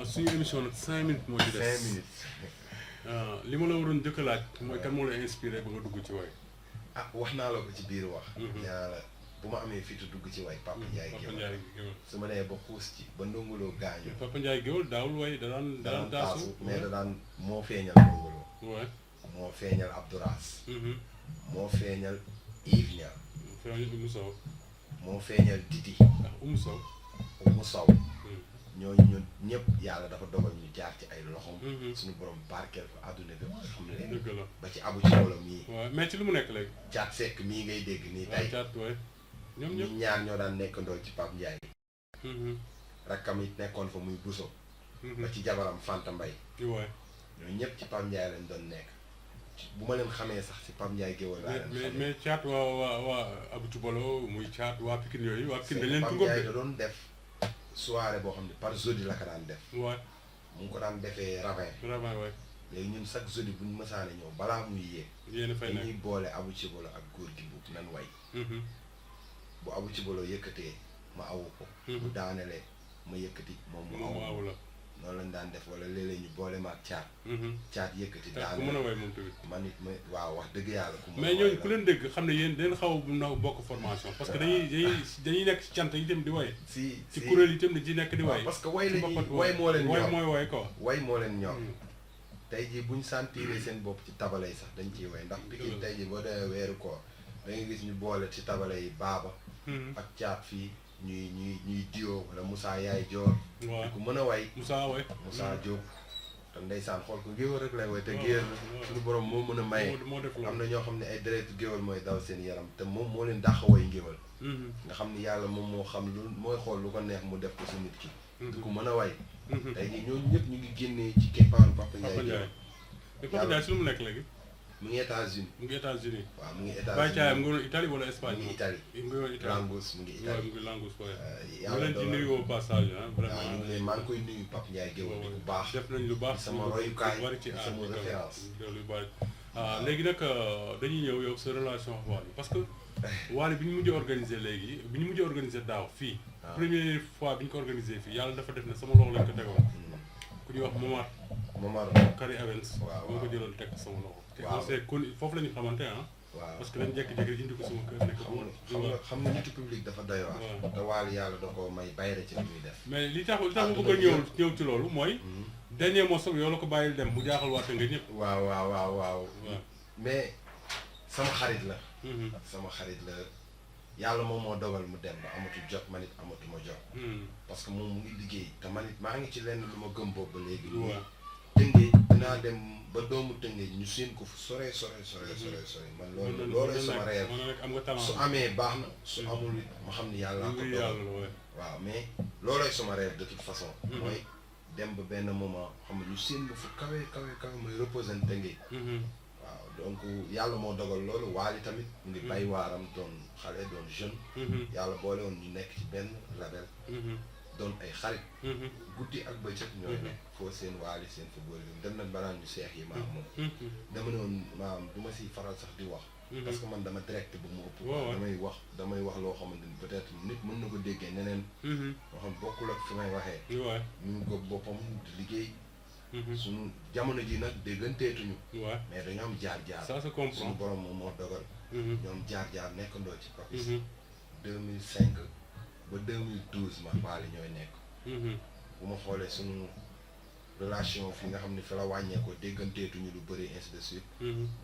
A: suñu émission nag 5 minutes moo ci des
B: 5 minutes
A: li ma la waroon jëkk laaj mooy kan moo la inspiré ba nga dugg ci way
B: ah wax naa la ko ci biir wax ñaa la bu ma amee fitu dugg ci way Papa Ndiaye Géwël su ma nee ba xuus ci ba ndongoloo gaañu
A: Papa Ndiaye Géwël daawul way da daan taasu
B: mais da daan moo feeñal ndongoloo moo feeñal Abdouraas moo feeñal Yves Niang
A: feeñal Oumou Sow
B: moo feeñal Titi
A: Oumou Sow
B: ñooñu ñun ñëpp yàlla dafa dogal ñu jaar ci ay loxom suñu borom barkeel ko àdduna bi xam leen ba ci abu ci wala mii
A: mais ci lu mu nekk léegi
B: Caat Seck mii ngay dégg nii tey
A: ñoom
B: ñëpp ñaar ñoo daan nekkandoo ci Pape Ndiaye rakkam it nekkoon fa muy Bousso ba ci jabaram Fanta Mbaye ñooñu ñëpp ci Pape Ndiaye lañ doon nekk bu ma leen xamee sax ci Pape Ndiaye Géwël laa leen xamee
A: mais Caat waa Abu Tubalo muy Caat waa Pikine yooyu waa Pikine dañ leen
B: Pape Ndiaye da doon def soirée boo xam ne par jeudi la ko daan def mu ngi ko daan defee ravin léegi ñun chaque jeudi buñ mësaane ñëw balaa muy yéeg dañuy boole Abu Cibolo ak góor gi bu nan way bu Abu Cibolo yëkkatee ma awu ko bu daanelee ma yëkkati moom mu awu la noonu lañ daan def wala léeg-léeg ñu boole ma ak caat yëkkati daane
A: mën a way moom tamit
B: man it ma waaw wax dëgg yàlla ku
A: mais ñooñu ku leen dégg xam ne yéen dañ xaw a bokk formation parce que dañuy nekk ci cant yi dem di way ci kuréel yi tam di ci nekk di way
B: parce que way lañuy way moo leen ñor
A: mooy way quoi
B: way moo leen ñor tey jii buñ sentiree seen bopp ci tabale yi sax dañ ciy way ndax Pikine tey jii boo demee weeru koor da ngay gis ñu boole ci tabale yi baaba ak caat fii ñuy diwo wala Moussa Yaay Joor ku mën a way Moussa Diop te ndeysaan xool ko géwël rek lay way te géwël suñu borom moo mën a maye am na ñoo xam ne ay deretu géwël mooy daw seen yaram te moom moo leen dàq way ngéwël nga xam ni yàlla moom moo xam lu mooy xool lu ko neex mu def ko si nit ki du ko mën a way tey jii ñooñu ñëpp ñu ngi génnee ci keppaaru Papa Ndiaye
A: te Pape Ndiaye si lu mu nekk léegi.
B: mu ngi États-Unis.
A: mu ngi États-Unis.
B: waaw mu ngi
A: Baye
B: États-Unis.
A: Thiaye mu ngi woon Italie wala Espagne.
B: mu ngi Italie.
A: mu ngi woon Italie
B: Langous mu ngi
A: waaw
B: Italie.
A: mu ngi Langous fooy.
B: yàlla
A: leen ci nuyu au passage ah
B: vraiment
A: vraiment.
B: maa ngi koy nuyu Pape Ndiaye Géwël di bu baax.
A: def nañ lu baax
B: sama royukaay
A: lu bari ci
B: sama
A: aar
B: référence.
A: lu bari léegi nag dañuy ñëw yow sa relation ak Wally parce que Wally bi ñu mujjee organiser léegi bi ñu mujjee organiser daaw fii. première fois bi ñu ko organiser fii yàlla dafa def ne sama loxo lañ ko tegoon. ku ñuy wax
B: Momar
A: Kari Evans.
B: waaw
A: moo ko jëloon teg sama loxo.
B: waaw
A: te kon foofu la ñu xamante ah.
B: waaw
A: parce que dañ jékki-jékki indi ko sama kër nekk
B: xam nga nitu public dafa doy waar. te Wally yàlla da ko may bayre ci li muy def.
A: mais li tax ma bëgg a ñëw ci loolu mooy. dernier morceau yow la ko bàyyil dem mu jaaxal waate nga ñëpp.
B: waaw. mais sama xarit la. sama xarit la yàlla moom moo dogal mu dem ba amatul jot man it amatuma jot. parce que moom mu ngi liggéey te man it maa ngi ci lenn lu ma gëm boobu ba léegi.
A: waaw
B: Tëngéej dinaa dem ba doomu Tëngéej ñu séen ko fu sore man loolu sama réew.
A: am nga talent
B: su amee baax na su amul ma xam ni yàlla ko dogal waaw mais loolooy sama réew de toute façon. mooy dem ba benn moment xam nga ñu séen ma fu kawe muy reposer Tëngéej. waaw donc yàlla moo dogal loolu Wally tamit mu ngi bay waaram doon xale doon jeune. yàlla boole woon ñu nekk ci benn label. doon ay xarit. guddi ak bëccëg ñooy nekk foo seen Wally seen fa góor gi dem nañ ba naan ñu seex yi maam moom. dama ne woon maam du ma siy faral sax di wax. parce que man dama direct bu mu ëpp. damay wax loo xamante ni peut-être nit mën na ko déggee neneen. moo xam bokkul ak fi may waxee. ñu ngi ko boppam di liggéey. suñu jamono ji nag dégganteetuñu. mais dañu am jaar-jaar.
A: ça se comprend
B: suñu borom moom moo dogal. ñoom jaar-jaar nekkandoo ci Papis. 2005 ba 2012 ma Wally ñooy nekk. bu ma xoolee suñu relation fi nga xam ne fi la wàññeekoo dégganteetuñu lu bëri ainsi de suite.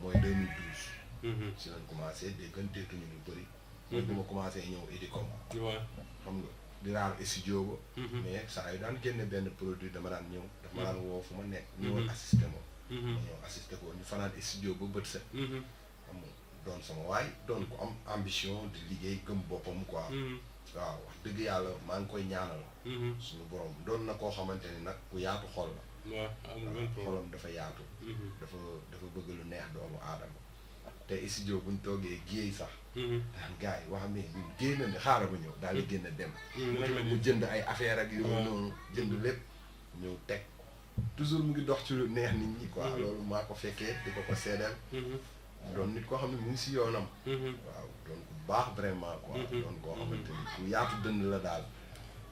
B: mooy 2012. si lañ commencé dégganteetuñu lu bëri. mooy bi ma commencé ñëw Idicom. xam nga di raar studio ba. mais saa yu daan génne benn produit dama daan ñëw dafa ma daan woo fu ma nekk. ñëwoon assisté ma. ma ñëw assisté ko ñu fanaan studio ba bët set. xam nga doon sama waay doon ko am ambition di liggéey gëm boppam quoi. waaw wax dëgg yàlla maa ngi koy ñaanal. suñu borom doon na koo xamante ni nag ku yaatu xol la. xolam dafa yaatu. dafa bëgg lu neex doomu aadama. te studio buñ toogee géey sax. daan gars yi wax ne génn ne xaaral ma ñëw daal di génn dem. mu jënd ay affaire ak yooyu noonu jënd lépp ñëw teg toujours mu ngi dox ci lu neex nit ñi quoi. loolu maa ko fekkee di ko seedeel. doon nit koo xam ne mu ngi si yoonam. waaw doon ku baax vraiment quoi. doon koo xamante ni ku yaatu dënd la daal.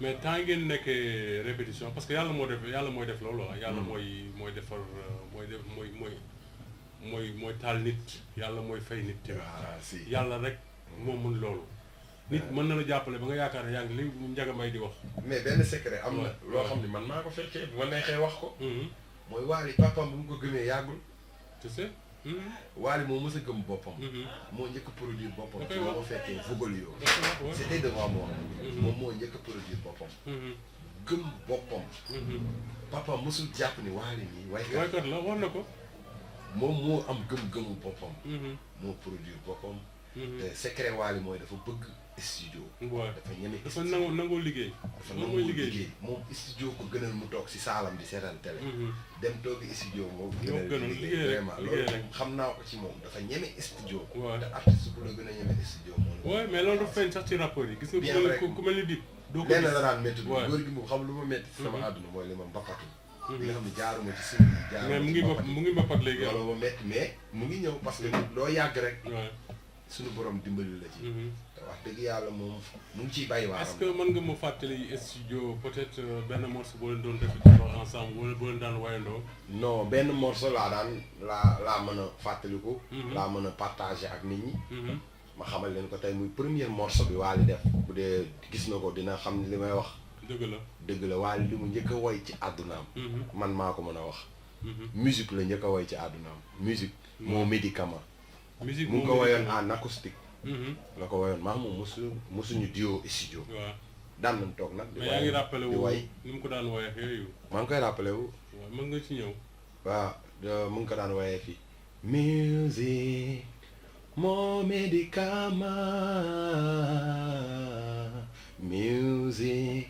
A: mais temps ngeen nekkee répétition parce que yàlla mooy def loolu ah. yàlla mooy defar mooy taal nit yàlla mooy fay nit.
B: si
A: yàlla rek moo mën loolu. nit mën na la jàppale ba nga yaakaar ne yaa ngi li Ndiaga Mbaye di wax.
B: mais benn secret am na. loo xam ne man maa ko fekkee bu ma neexee wax ko. mooy Wally papaam bu mu ko gëmee yàggul.
A: tu sais.
B: Wally moo mës a gëm boppam. moo njëkk a produire boppam. su ma ko fekkee Vogolio. c'était devant moi. moom moo njëkk a produire boppam. gëm boppam. papa mësul jàpp ni Wally nii waykat
A: la war na ko.
B: moom moo am gëm-gëmu boppam. moo produire boppam. te secret Wally mooy dafa bëgg studio. dafa ñeme
A: dafa nangoo liggéey.
B: dafa nangoo liggéey moom studio ko gënal mu toog si saalam di seetaan télé. dem toogi studio moo gënal liggéey vraiment loolu xam naa ko ci moom dafa ñeme studio. te artiste bu la gën a ñeme studio moom
A: la. mais loolu dafa feeñ sax ci rapport yi. gis nga ku mel ni Dip.
B: doo ko lenn la daan métti góor gi moom xam lu ma métti sama àdduna mooy li ma mbappatu. li nga xam ne jaaruma ci suñu
A: mais mu ngi mbappat léegi.
B: loolu ma métti mais mu ngi ñëw parce que loo yàgg rek. suñu borom dimbali la ci. te wax dëgg yàlla moom mu ngi ciy bàyyi waaram.
A: est-ce que mën nga ma fàttali studio peut-être benn morceau boo leen doon def ensemble wala boo leen daan wayandoo.
B: non benn morceau laa mën a fàttaliku. laa mën a partager ak nit ñi. ma xamal leen ko tey muy premier morceau bi Wally def bu dee gis na ko dina xam li may wax. dëgg la Wally li mu njëkk a woy ci àddunaam. man maa ko mën a wax. musique la njëkk a woy ci àddunaam musique moo médicament.
A: musique
B: mu ngi ko woyoon en acoustique. la ko woyoon maa moom mosuñu duo studio.
A: waaw
B: daan nañ toog nag.
A: di way yaa ngi rappelé wu ni mu ko daan woyee ak yooyu.
B: maa ngi koy rappelé wu.
A: waaw mën nga ci ñëw.
B: waaw mu ngi ko daan woyee fii. musique mon médicament. musique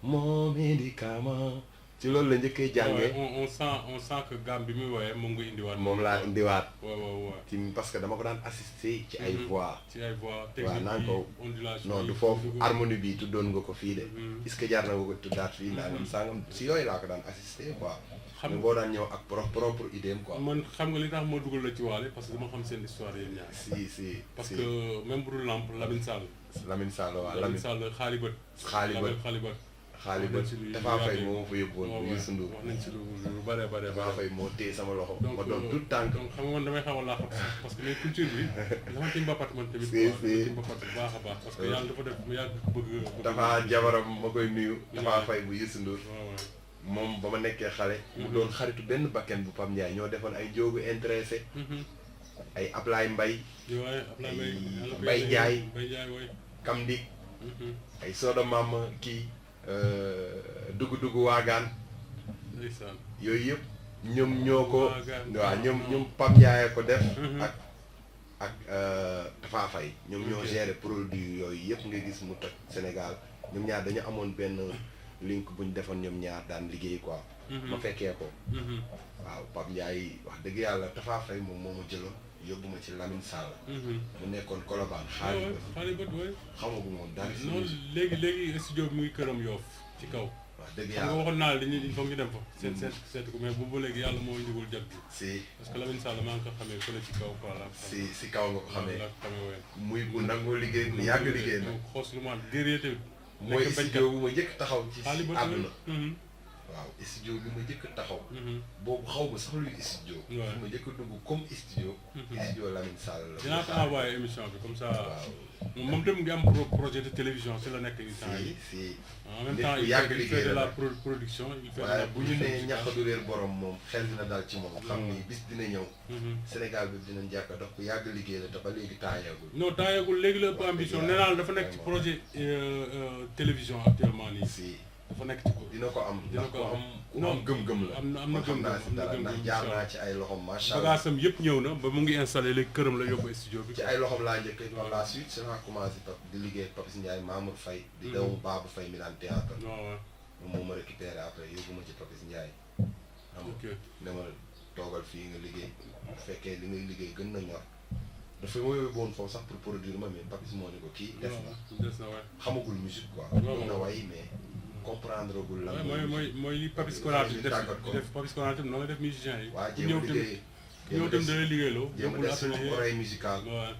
B: mon médicament. ci loolu la njëkkee jàngee.
A: on sent que gamme bi muy woowee moom nga indiwaat.
B: moom laa indiwaat.
A: waaw
B: ci parce que dama ko daan assister ci ay voix.
A: ci ay voix
B: waaw naan ko
A: ondulation
B: non du foofu harmonie bi tuddoon nga ko fii de. est-ce que jar na nga ko tuddaat fii nangam sangam si yooyu laa ko daan assister quoi. xam nga boo daan ñëw ak propre idée quoi.
A: man xam nga li tax ma dugal la ci waale parce que dama xam seen histoire yéen ñaar.
B: si
A: parce que même bu dul lamp Lamine Sall.
B: Lamine Sall waaw
A: Lamine Sall xaalibët.
B: xaalibët Tafa Faye moo ma fa yóbbuwoon bu Youssou Ndour.
A: wax nañ ci lu bare
B: Tafa Faye moo téye sama loxo.
A: donc
B: ma doon tout tànk.
A: donc xam nga man damay xaw a laaxat parce que les culture bi dama ci mbapat man tamit. ci mbapat bu baax a baax. parce que yàlla dafa def mu yàgg bëgg.
B: Tafa jabaram ma koy nuyu. Tafa Faye bu Youssou Ndour. moom ba ma nekkee xale. mu doon xaritu benn bakken bu Pam Ndiaye ñoo defoon ay jóogu intéressé. ay Ablaye Mbaye. ay Mbaye Ndiaye. Kamdi. ay Soda Mama kii. dugg waagaan. yooyu yëpp ñoom ñoo ko. waaw ñoom Pam Ndiaye ko def. ak Tafa Faye ñoom ñoo gérer produit yooyu yëpp nga gis mu toj Sénégal ñoom ñaar dañu amoon benn. link bu ñu defoon ñoom ñaar daan liggéey quoi. ma fekkee ko. waaw Pape Ndiaye wax dëgg yàlla Tafa Faye moom moo ma jëloon yóbbu ma ci Lamine Sall. mu nekkoon Colobane
A: xaalibët
B: xamagu moom dara si
A: non léegi studio bi muy këram Yoff ci kaw.
B: wax dëgg
A: xam nga
B: yàlla
A: waxoon naa la dañuy foog ñu dem fa. seet ko mais bu léegi yàlla moo ndigul jag bi.
B: si
A: parce que Lamine Sall maa ngi ko xamee fële ci kaw quoi la.
B: si kaw nga ko xamee.
A: la xamee woon.
B: muy bu nangoo liggéey bu yàgg liggéey nag.
A: xoos lu ma gëree tamit.
B: mooy studio bu ma njëkk taxaw ci
A: xaalibët
B: àdduna. waaw studio bi ma njëkk taxaw. boobu xaw ma sax luy studio.
A: waaw
B: bi ma njëkk dugg comme studio. studio Lamine Sall la.
A: dinaa ko envoyé émission bi comme ça.
B: waaw
A: moom tamit nga am projet de télévision si la nekk yu temps yi.
B: si
A: en même temps il fait de la production. il fait de
B: waaye
A: la
B: bu ñu nee ñax du réer borom moom xel dina dal ci moom. xam ni bis dina ñëw. Sénégal bi dinañ jàkka dox ku yàgg liggéey la te ba léegi taayeegul.
A: non taayagul léegi la ëpp ambition nee naa la dafa nekk ci projet télévision actuellement nii.
B: si
A: dafa nekk ci ko.
B: dina ko am
A: dina
B: ndax
A: ko am
B: ku am gëm-gëm la.
A: am na
B: man xam naa
A: gëm-gëm
B: si dara ndax jaar naa ci ay loxom macha allah.
A: bagaasam yëpp ñëw na ba mu ngi installé léegi këram la yóbbu studio bi.
B: ci ay loxom laa njëkk par la suite si laa commencé di liggéey ak Papis Ndiaye Mamour Faye di doomu Babou Faye mi daan théâtre.
A: waaw
B: moom moo ma récupéré après yóbbu ma ci Papis Ndiaye. xam
A: ok
B: nga ne ma toogal fii nga liggéey bu fekkee li ngay liggéey gën na ñor dafa ma yóbbu woon foofu sax pour produire ma mais Papis moo ne ko kii des na
A: waay.
B: xamagul musique quoi.
A: waaw
B: mën na way mais comprendre gul lan.
A: mooy li Papis Konaté
B: ñu
A: def
B: tàggat ko.
A: def Papis Konaté noonu la def musicien yi.
B: waa
A: ku
B: jéem a
A: ñëw tamit
B: liggéey.
A: ku ñëw tamit da lay liggéeyloo.
B: jéem a
A: yóbbul
B: def sama
A: atelier
B: oreille musicale.
A: waaw.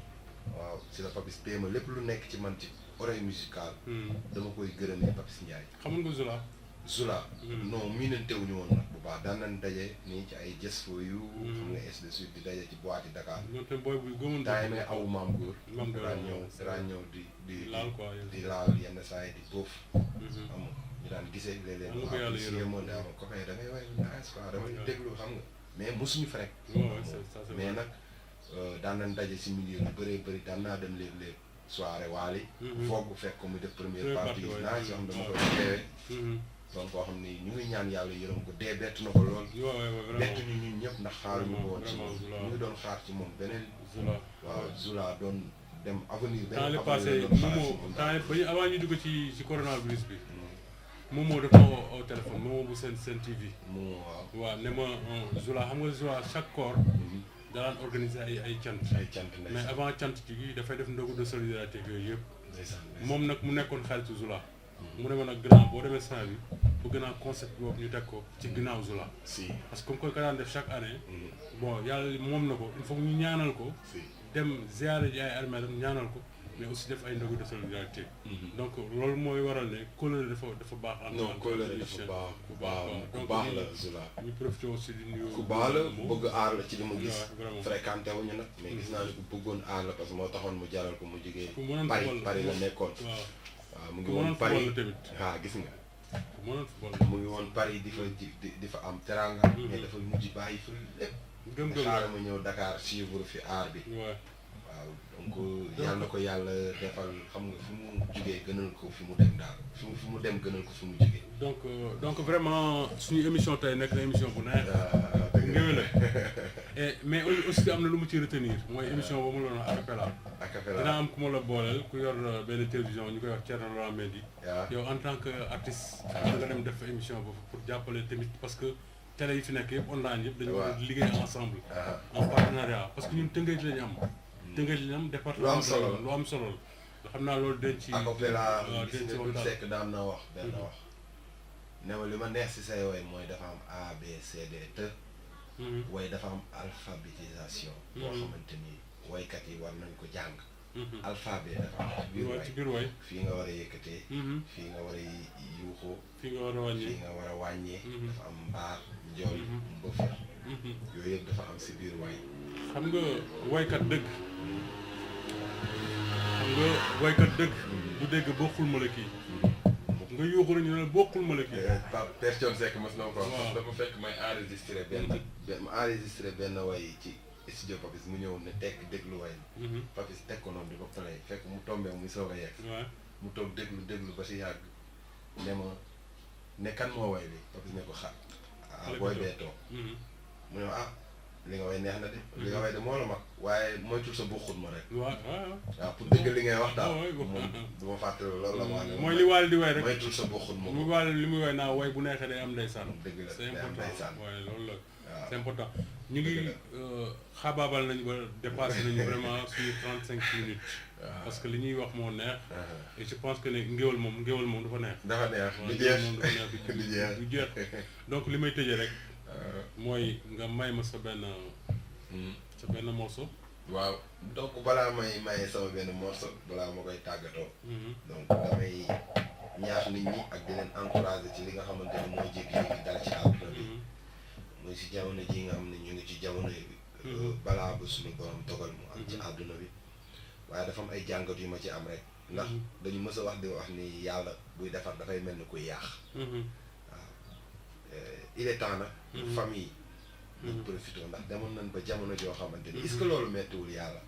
B: waaw si la Papis pay ma lépp lu nekk ci man ci oreille musicale. dama koy gërëmee Papis Ndiaye.
A: xamoon nga Zola.
B: Zula. non miinantewuñu woon nag bu baax daan nañ daje nii ci ay jës fo yu. xam nga ainsi de suite di daje ci boîte yi Dakar.
A: ñoom tamit booy bu gëmoon.
B: temps yi may awu maam góor.
A: Maam Góor
B: daan ñëw di
A: laal quoi
B: di laal yenn saa yi di boof. xam nga ñu daan gisee léeg-léeg.
A: am na ko yàlla
B: si
A: yërëm
B: yemoon daa ma copain da ngay way nice quoi damay déglu xam nga mais mosuñu fa rek.
A: waaw ça c'est
B: mais nag daan nañ daje si milieu yu bëree bëri daan naa dem léeg-léeg soirée waali. foog bu fekk ko muy def première partie naa si xam dama koy teewee. donc koo xam ni ñu ngi ñaan yàlla yërëm ko dee bett na ko lool. bett ñu ñun ñëpp ndax xaaruñu ko woon ci moom ñu ngi doon xaar ci moom beneen.
A: Zola
B: waaw Zula doon dem avenir.
A: temps
B: beneen
A: le passé
B: avenir doon xaar ci
A: Momo
B: moom.
A: temps ba ñu avant ñu dugg ci coronavirus bi. Momo dafa ma woo au téléphone Momo bu seen TV.
B: mu waaw.
A: waaw ne ma Zola xam nga Zola chaque corps daan organiser ay cant.
B: ay cant
A: mais avant cant gi dafay def ndogu de solidarité ak yooyu yëpp.
B: ndeysaan
A: moom nag mu nekkoon xaritu Zola. mu ne ma nag grand boo demee saa bi bëgg naa concept boobu ñu teg ko ci ginnaaw Zola.
B: si
A: parce que comme koy ka daan def chaque année. bon yàlla moom na ko il faut ñu ñaanal ko.
B: si
A: dem ziare ji ay armeelam ñaanal ko mais aussi def ay ndogu de solidarité. donc loolu mooy waral ne kóllëre dafa baax.
B: non kóllëre dafa baax ku baax ku baax la Zula.
A: ñu profité aussi di nuyu.
B: ku baax la bëgg aar la ci li ma gis.
A: waaw vraiment.
B: fréquenté wuñu nag mais gis naa ne ku bëggoon aar la parce que moo taxoon mu jaral ko mu jógee.
A: ku mënoon
B: Paris
A: football
B: Paris la nekkoon.
A: waaw
B: waaw mu ngi
A: ku
B: woon
A: mënoon
B: Paris
A: football la tamit.
B: waaw gis nga.
A: ku mënoon football
B: mu ngi woon Paris di fa am teranga. mais dafa mujj bàyyi fa lépp.
A: gëm-gëm la
B: xaaral ma ñëw Dakar suivre fi aar bi.
A: waaw
B: waaw donc yàlla na ko yàlla defal xam nga fi mu jugee gënal ko fi mu dem daal fi mu dem gënal ko fi mu jugee.
A: donc vraiment suñu émission tey nekk na émission bu neex.
B: dëgg
A: ngéwél la mais aussi am na lu mu ci retenir mooy émission boobu la doon acapella. dina am ku ma la booleel ku yor benn télévision ñu koy wax Thierno Laurent Mendy.
B: waaw
A: yow en tant que artiste. nga dem def émission boobu pour jàppale tamit parce que télé yi fi nekk yëpp online yëpp. dañu war a liggéey ensemble. en partenariat parce que ñun Tëngéej la ñu am. Tëngéej la ñu am département.
B: lu am solo la
A: lu am solo la. xam naa loolu den ci.
B: acapella gis
A: den ci
B: nga
A: waxtaan.
B: sekk daan na wax benn wax. ne ma li ma neex si say woy mooy dafa am A B C D T. woy dafa am alphabétisation. boo xamante ni woykat yi war nañ ko jàng. alphabet dafa am ci biir woy fii nga war a yëkkatee. fii nga war a yuuxoo.
A: fii nga war a wàññee
B: fii nga war a wàññee. dafa am mbaar njool mbëfër. yooyu yëpp dafa am si biir woy.
A: xam nga woykat dëgg. bu dégg bokkul ma la kii. nga yuuxu rek ñu ne bokkul ma la kii.
B: Pape Père Thione Seck mos na ko wax. dafa fekk may enregistré benn woy ci studio Papis mu ñëw ne tekk déglu woy Papis teg ko noonu di ko play fekk mu tombé muy soog a yegg. mu toog déglu ba si yàgg ne ma ne kan moo woy bi Papis ne ko booy bee toog. mu ne ma li nga way neex na de. li nga way de moo la mag waaye moytul sa bokkut ma rek. waaw pour dëgg li ngay wax daal. moom du ma fàttali loolu la ma.
A: mooy li Wally di way rek
B: moytul sa bokkut ma.
A: mu Wally li muy way naa way bu neexee day am ndeysaan.
B: dëgg la
A: c'est
B: day am
A: important
B: ndeysaan.
A: waaye loolu la.
B: waaw
A: c'est important ñu ngi xaabaabal nañu ba dépassé nañu vraiment suñu 35 minutes. parce que li ñuy wax moo neex. et je pense que ne ngéwal moom dafa neex.
B: dafa neex
A: waaw
B: du
A: ngéwal
B: jeex
A: moom dafa neex
B: du jeex
A: du jeex donc li may tëjee rek. mooy nga may ma sa benn morceau.
B: waaw donc balaa may maye sama benn morceau balaa ma koy tàggatoo. donc damay ñaax nit ñi ak di leen encourager ci li nga xamante ni mooy jékki-jékki dal ci àdduna bi. muy si jamono ji nga xam ne ñu ngi ci jamono bi. balaa ba suñu borom dogal mu am ci àdduna bi. waaye dafa am ay jàngat yu ma ci am rek. ndax dañu mës a wax di wax ni yàlla buy defar dafay mel ni kuy yàq. waaw il est temps nag. famille ñu profité ndax demoon nañ ba jamono joo xamante ni est-ce que loolu mettiwul yàlla.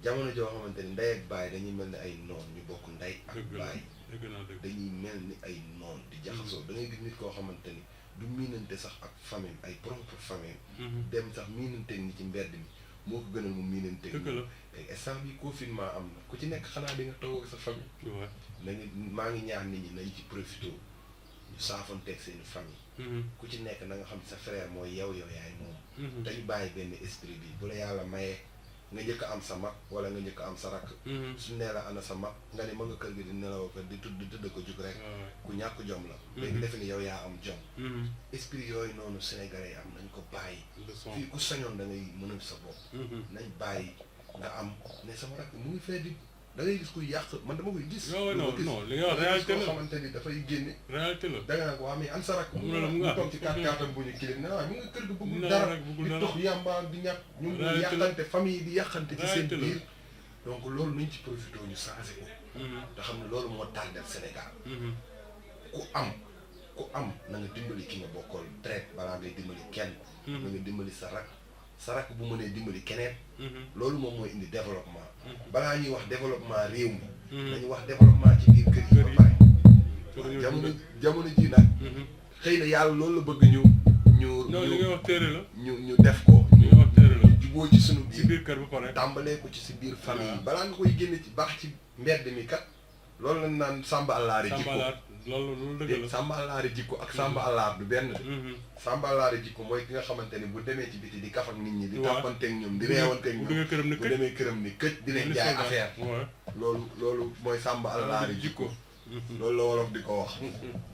B: jamono joo xamante ni ndey ak baay dañuy mel ni ay noon ñu bokk ndey ak baay. dañuy mel ni ay noon di jaxasoo da ngay gis nit koo xamante ni du miinante sax ak famille ay propre famille. dem sax miinante ni ci mbedd mi moo ko gënal mu miinante.
A: dëgg la
B: instant bi confinement am na ku ci nekk xanaa di nga toog ak sa famille. nañu maa ngi ñaax nit ñi nañ ci profité ñu saafonteeg seen famille. ku ci nekk na nga xam sa frère mooy yow yaay moom. dañu bàyyi benn esprit bi bu la yàlla mayee nga njëkk a am sa mag wala nga njëkk a am sa rakk. su nee la ana sa mag nga ne ma nga kër gi di nelaw ko di tëdd ko jug rek. ku ñàkk jom la. léegi defe ni yow yaa am jom. esprit yooyu noonu Sénégalais yi am nañ ko bàyyi. fii ku sañoon da ngay mënal sa bopp. nañ bàyyi nga am ne sama rakk mu ngi fee di da ngay gis kuy yàq man dama koy gis.
A: non li nga wax réalité la
B: xamante ni dafay génne.
A: réalité la
B: da nga naan ko waa mais an sa rakk.
A: mu nga
B: toog ci kàttan bu ñu kilim ne waaye mu nga kër ga bëggul dara di tox yàmba di ñàkk ñu ngi yàqante famille di yàqante ci seen biir. donc loolu nuñ ci profité ñu changé ko. te xam ne loolu moo tardel Sénégal. ku am na nga dimbali ki nga bokkool traite balaa ngay dimbali kenn. na nga dimbali sa rakk bu mënee dimbali keneen. loolu moom mooy indi développement. balaa ñuy wax développement réew mi. nañu wax développement ci biir kër yi ba pare. waaw jamono ji nag. xëy na yàlla loolu la bëgg ñu.
A: non li nga wax téere la.
B: ñu def ko.
A: li nga wax téere la.
B: jubóo ci sunu biir
A: ci biir kër ba pare.
B: tàmbalee ko ci si biir famille yi balaa nga koy génne ci baax ci mbedd mi kat. loolu lañ naan Samba Allaare jikko
A: loolu dëgg la
B: Samba Allaare jikko ak Samba Allaar du benn de. Samba Allaare jikko mooy ki nga xamante ni bu demee ci biti di kaf ak nit ñi. di tàppanteeg ñoom di reewanteeg ñoom. bu demee këram ni këj di leen jaay affaire. loolu mooy Samba Allaare jikko. loolu la wolof di ko wax.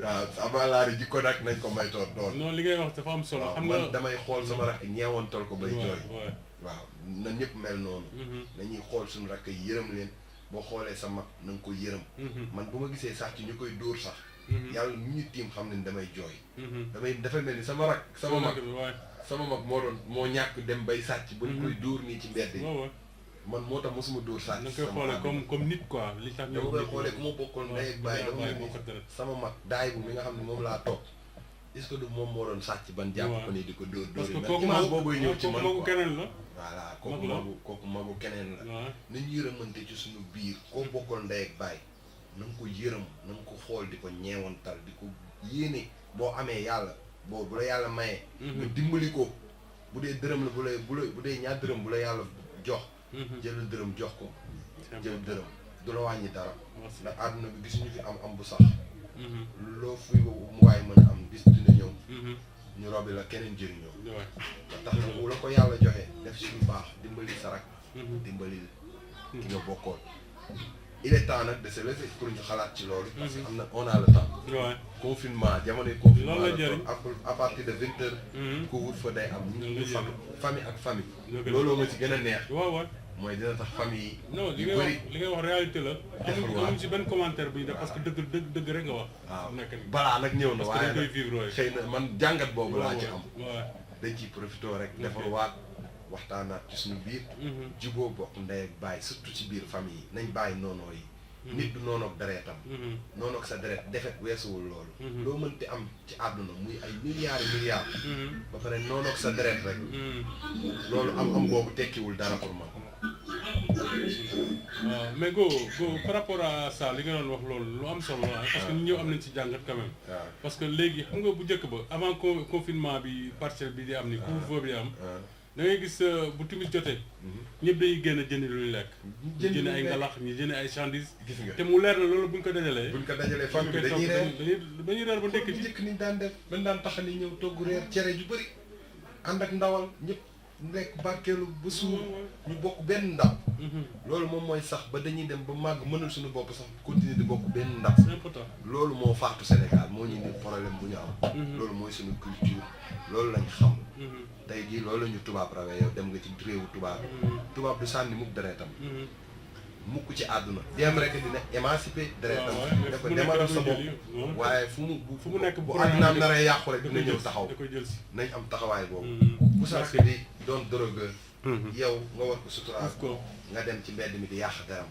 B: waaw Samba Allaare jikko nag nañ ko may toog doon.
A: non li ngay wax dafa am solo. xam nga
B: man damay xool sama rakk ñeewantal ko bay jooy. waaw na ñëpp mel noonu. nañuy xool suñu rakk yërëm leen. boo xoolee sa mag na nga ko yërëm. man bu ma gisee sàcc ñu koy dóor sax. yàlla ñu ñu tiim xam ne damay jooy. dafay mel ni sama rak sama mag moo ñàkk dem bay sàcc. ba ñu koy dóor nii ci mbedd yi. man moo tax mosuma dóor sàcc.
A: da nga koy xoolee comme nit quoi li tax
B: dama koy xoolee ku ma bokkoon ndey ak baay dama ni sama mag daay bu mi nga xam ne moom laa toog est-ce que du moom moo doon sàcc ban jàpp ko ni di ko dóor
A: parce que
B: kooku image boobu ñëw ci man
A: kooku keneen la.
B: voilà kooku magu keneen la. nañu yërëmante ci suñu biir koo bokkoon ndey ak baay na nga ko yërëm na nga ko xool di ko ñeewantal di ko yéene boo amee yàlla bu la yàlla mayee nga dimbali ko bu dee dërëm la bu dee ñaar dërëm bu la yàlla jox jël dërëm jox ko jël dërëm du la wàññi dara ndax àdduna bi gisuñu fi am bu sax loo fi mu waay mën a am bis dina ñëw ñu robbi la keneen jëriñoo ba tax na bu la ko yàlla joxe def si lu baax dimbali sarak dimbali ki nga bokkoon il est temps nag de se lever pour ñu xalaat ci loolu parce que am na on a le temps confinement jamonoy confinement à partir de 20 heures couvre-feu day am ñu famille ak famille looloo ma ci gën a neex mooy dina tax famille yi
A: non li ngay wax réalité la amuñ ci benn commentaire bu ñu def parce que dëgg rek nga wax
B: waaw balaa nag ñëw na waaye
A: koy vivre
B: xëy na man jàngat boobu laa ci am dañ ciy profité rek defar waat waxtaanaat ci suñu biir juboo bokk ndey ak bàyyi surtout ci biir famille yi nañ bàyyi noonoo yi nit du noonoog deretam noonoog sa deret defet weesuwul loolu loo mënti am ci àdduna muy ay milliards ba pare noonoog sa deret rek loolu am boobu tekkiwul dara pour man
A: waaw mais go par rapport à ça li nga doon wax loolu lu am solo la parce que ñu ñëw am nañ ci jàngat quand même parce que léegi xam nga bu njëkk ba avant confinement bi partiel bi di am ni couvre-feu bi am da ngay gis bu timis jotee ñëpp dañuy génn jënd luy lekk ñu jënd ay ngalax ñu jënd ay chandise
B: gis nga
A: te mu leer na loolu buñ ko dajalee
B: famille bi
A: dañuy reer ba ndekki ci
B: njëkk niñ daan def dañ daan taxani ñëw togg reer cere ju bëri ànd ak ndawal ñëpp nekk barkeelu ba suur ñu bokk benn ndab loolu moom mooy sax ba dañuy dem ba màgg mënul suñu bopp sax continuer di bokk benn ndab loolu moo faatu Sénégal moo ñu indi problème bu ñu am loolu mooy suñu culture loolu lañ xam tey jii loolu la ñu tubaab rawee yow dem nga ci réewu tubaab du sànni mukk deretam mukk ci àdduna bien vrai que dina émancipé deretam dafa demalal sa bopp waaye fu mu nekk bu àddunaam naree yàqu rek dina ñëw taxaw nañ am taxawaay boobu ku sax di doon drogueur yow nga war ko suturaal nga dem ci mbedd mi di yàq deram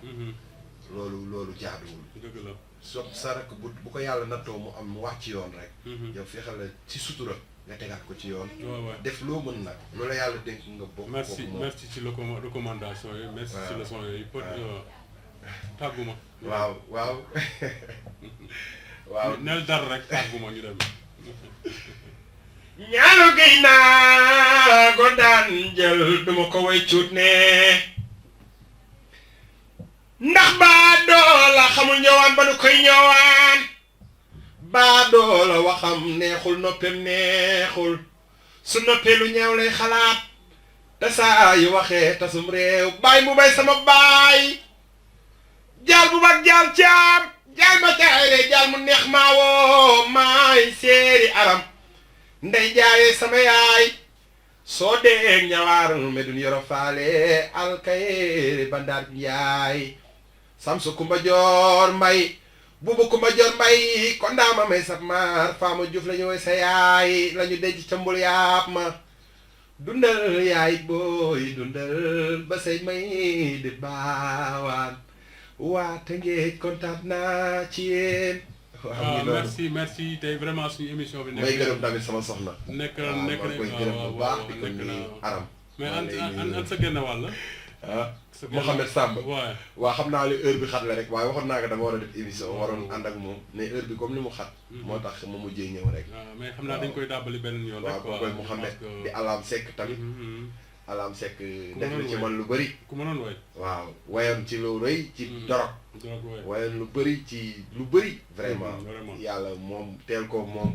B: loolu jaaduwul so sa rek bu ko yàlla nattoo mu am mu wàcc ci yoon rek yow fexeel la ci sutura nga tegaat ko ci yoon def loo mën nag loola yàlla dénk nga bokk
A: merci ci recommandation yi merci ci leçon yooyu peut tàgguma
B: waaw
A: nel dara rek tàgguma ñu dem
B: ñaanu gay naa ko daan jël duma ko way cuut ne ndax baa doola xamul ñëwaan ba nu koy ñëwaan baa doola waxam neexul noppem neexul su noppee lu ñaaw lay xalaat te saa yu waxee tasum réew baay mu bay sama baay jaal bu mag jaal caam jaal ma caayre jaal mu neex maa woo maay seeri aram ndey jaayee sama yaay soo dee ñawaaru medun yoro faale alkayere bandaar yaay samsu kumba joor mbay buubu kumba joor mbay kon daama may sab maar faama juuf la ñu woy sa yaay la ñu denc ca mbul yaab ma dundal yaay booy dundal ba say may di baawaan waa te ngeej kontaan naa ci yéen
A: waaw merci tey vraiment suñu émission bi.
B: may gërëm tamit sama soxna.
A: nekk
B: koy gërëm bu baax di ko nuyu aram.
A: mais an sa genn wàll.
B: Mouhamed Samb.
A: waaw
B: xam naa li heure bi xat la rek waaye waxoon naa ko dama war a def émission waroon ànd ak moom mais heure bi comme ni mu xat. moo tax ma mujjee ñëw rek.
A: waaw mais xam naa dañ koy dàbbali beneen yoon rek.
B: waaw koy Mouhamed di Alam Seck tamit. Alam Seck def na ci man lu bëri.
A: ku mënoon way.
B: waaw wayoon ci lu rëy ci dorog. wayoon lu bëri ci lu bëri. vraiment yàlla moom teel ko moom.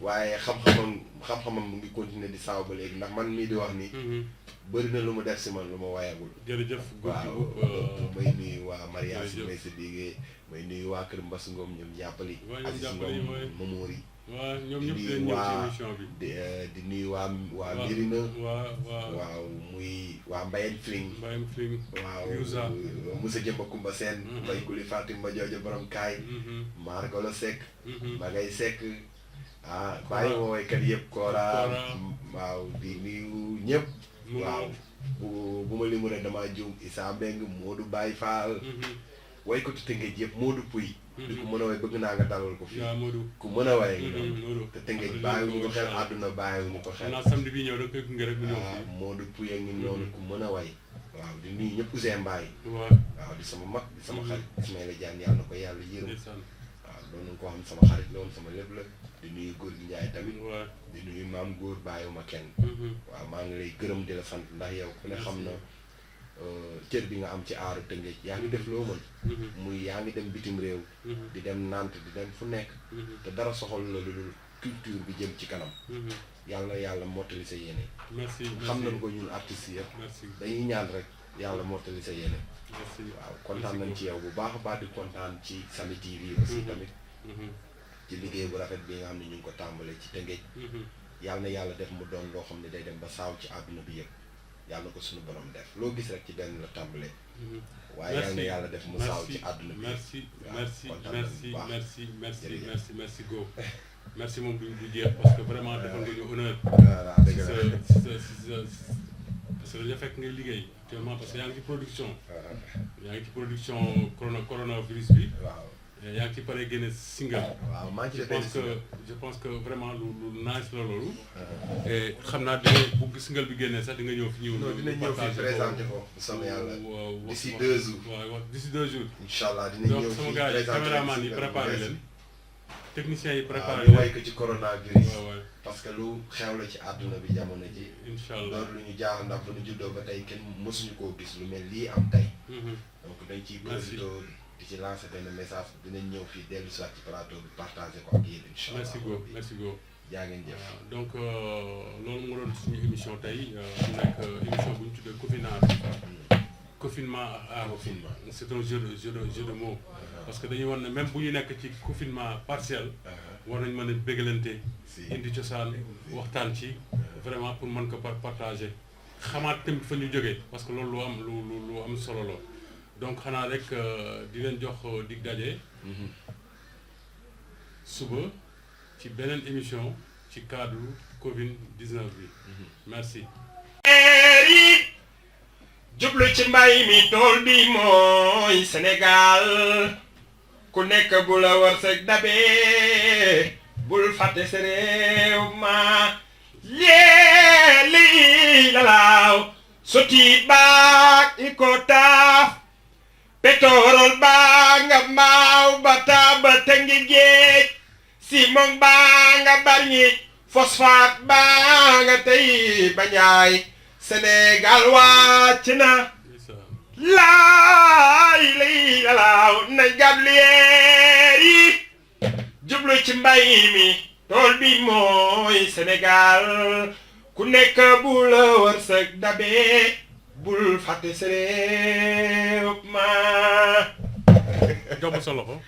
B: waaye xam-xamam mu ngi continuer di saaw ba léegi ndax man mii di wax ni. bëri na lu mu def si man lu ma wayagul.
A: jërëjëf
B: waaw may nuyu waa mariage may sa bigee may nuyu waa kër Mbass Ngom ñoom jàppali. Aziz Ngom Mamour yi.
A: waaw ñoom ñëpp leen ñëw ci émission bi
B: di nuyu waa Mirina.
A: waaw
B: muy waa Mbayeen Fling. waaw
A: Youssa
B: Moussa Jëmba Kumba Sène. Mbay Kuli Fatim Ba Joojo borom kaay. Margolo Seck. Magay Seck. bàyyi woowaykat yëpp Kora. waaw di nuyu ñëpp. waaw bu ma limu rek damaa juum Issa Mbeng Modou Baye Fall. waykatu Tëngéej yëpp Modou Pouy. di ko mën a way bëgg naa nga dalal ko fii. ku mën a waye ngi noonu. te Tëngéej bàyyiwuñu ko xel àdduna bàyyiwuñu ko xel.
A: samedi bi ñëw da koy gunge rek mu ñëw fii.
B: Modou Pouy a ngi noonu ku mën a way. waaw di nuyu ñëpp Ousseyn Mbaye. waaw di sama mag di sama xarit Ismaïla Diagne yàlla na ko yàlla yërëm. waaw doon nañu ko xam sama xarit loolu sama lépp la. di nuyu góor gi Njaay tamit. di nuyu maam góor bàyyiwuma kenn. waaw maa ngi lay gërëm di la sant ndax yow ku ne xam na cër bi nga am ci aaru Tëngéej yaa ngi def loo mën muy yaa ngi dem bitim réew di dem Nantes di dem fu nekk te dara soxal la lu dul culture bi jëm ci kanam yàlla mottali sa yéene
A: merci
B: xam nañ ko ñun artistes yi yëpp dañuy ñaan rek yàlla mottali sa yéene waaw kontaan nañ ci yow bu baax a baax di kontaan ci Samy TV aussi tamit ci liggéey bu rafet bi nga xam ne ñu ngi ko tàmbalee ci Tëngéej yàlla na yàlla def mu doon loo xam ne day dem ba saaw ci àdduna bi yëpp yàlla na ko suñu borom def loo gis rek ci benn la tàmbalee waaye yàlla na yàlla def mu saaw ci àdduna bi
A: merci go merci moom du jeex parce que vraiment defal nga ñu honneur parce que dañu fekk ngay liggéey actuellement parce que yaa ngi ci production coronavirus bi yaa ngi ci pare génne single
B: waaw maa ngi ci
A: je pense que vraiment lu nice la loolu et xam naa dina bu single bi génnee sax di nga ñëw fi
B: dina ñëw fi présenté ko sama yàlla d'ici 2 jours
A: waaw d'ici 2 jours
B: inchallah dina ñëw
A: donc sama gars yi caméraman yi préparé leen techniciens yi préparé
B: leen way ko ci coronavirus parce que lu xew la ci àdduna bi jamono ji
A: inchallah
B: loolu lu ñu jaaxal ndax ba ñu juddoo ba tey kenn mësuñu koo gis lu mel lii am tey donc dañ ciy profité di ci lancé benn message dinañ ñëw fii dellu si waat ci plateau bi partagé ko ak yéen inchallah
A: merci beaucoup
B: jaa ngeen jëf
A: donc loolu nga doon suñu émission tey mu nekk émission bu ñu tuddee confinement c'est un jeu de mots parce que dañuy war ne même bu ñu nekk ci confinement partiel war nañ mën a bégalante indi cosaan waxtaan ci vraiment pour mën ko partager xamaat tamit fa ñu jógee parce que loolu lu am solo la donc xanaa rek di leen jox dig daje suba ci beneen émission ci cadre Covid-19 bi merci
D: jublu ci mbay mi tool bi mooy Sénégal ku nekk bu la wërsëg dabee bul fàtte sa réew ma lii lalaaw sotti baak i ko taaf pétrole baa nga maaw ba taaba Tëngéej géej ciment baa nga Bargny phosphate baa nga tey ba Njaay Sénégal wàcc na laay lay lalaaw na gàdduleer yi jublu ci mbay mi tool bi mooy Sénégal ku nekk bu la wërsëg dabee bul fàtte sa réew ma
A: jox ma sa loxo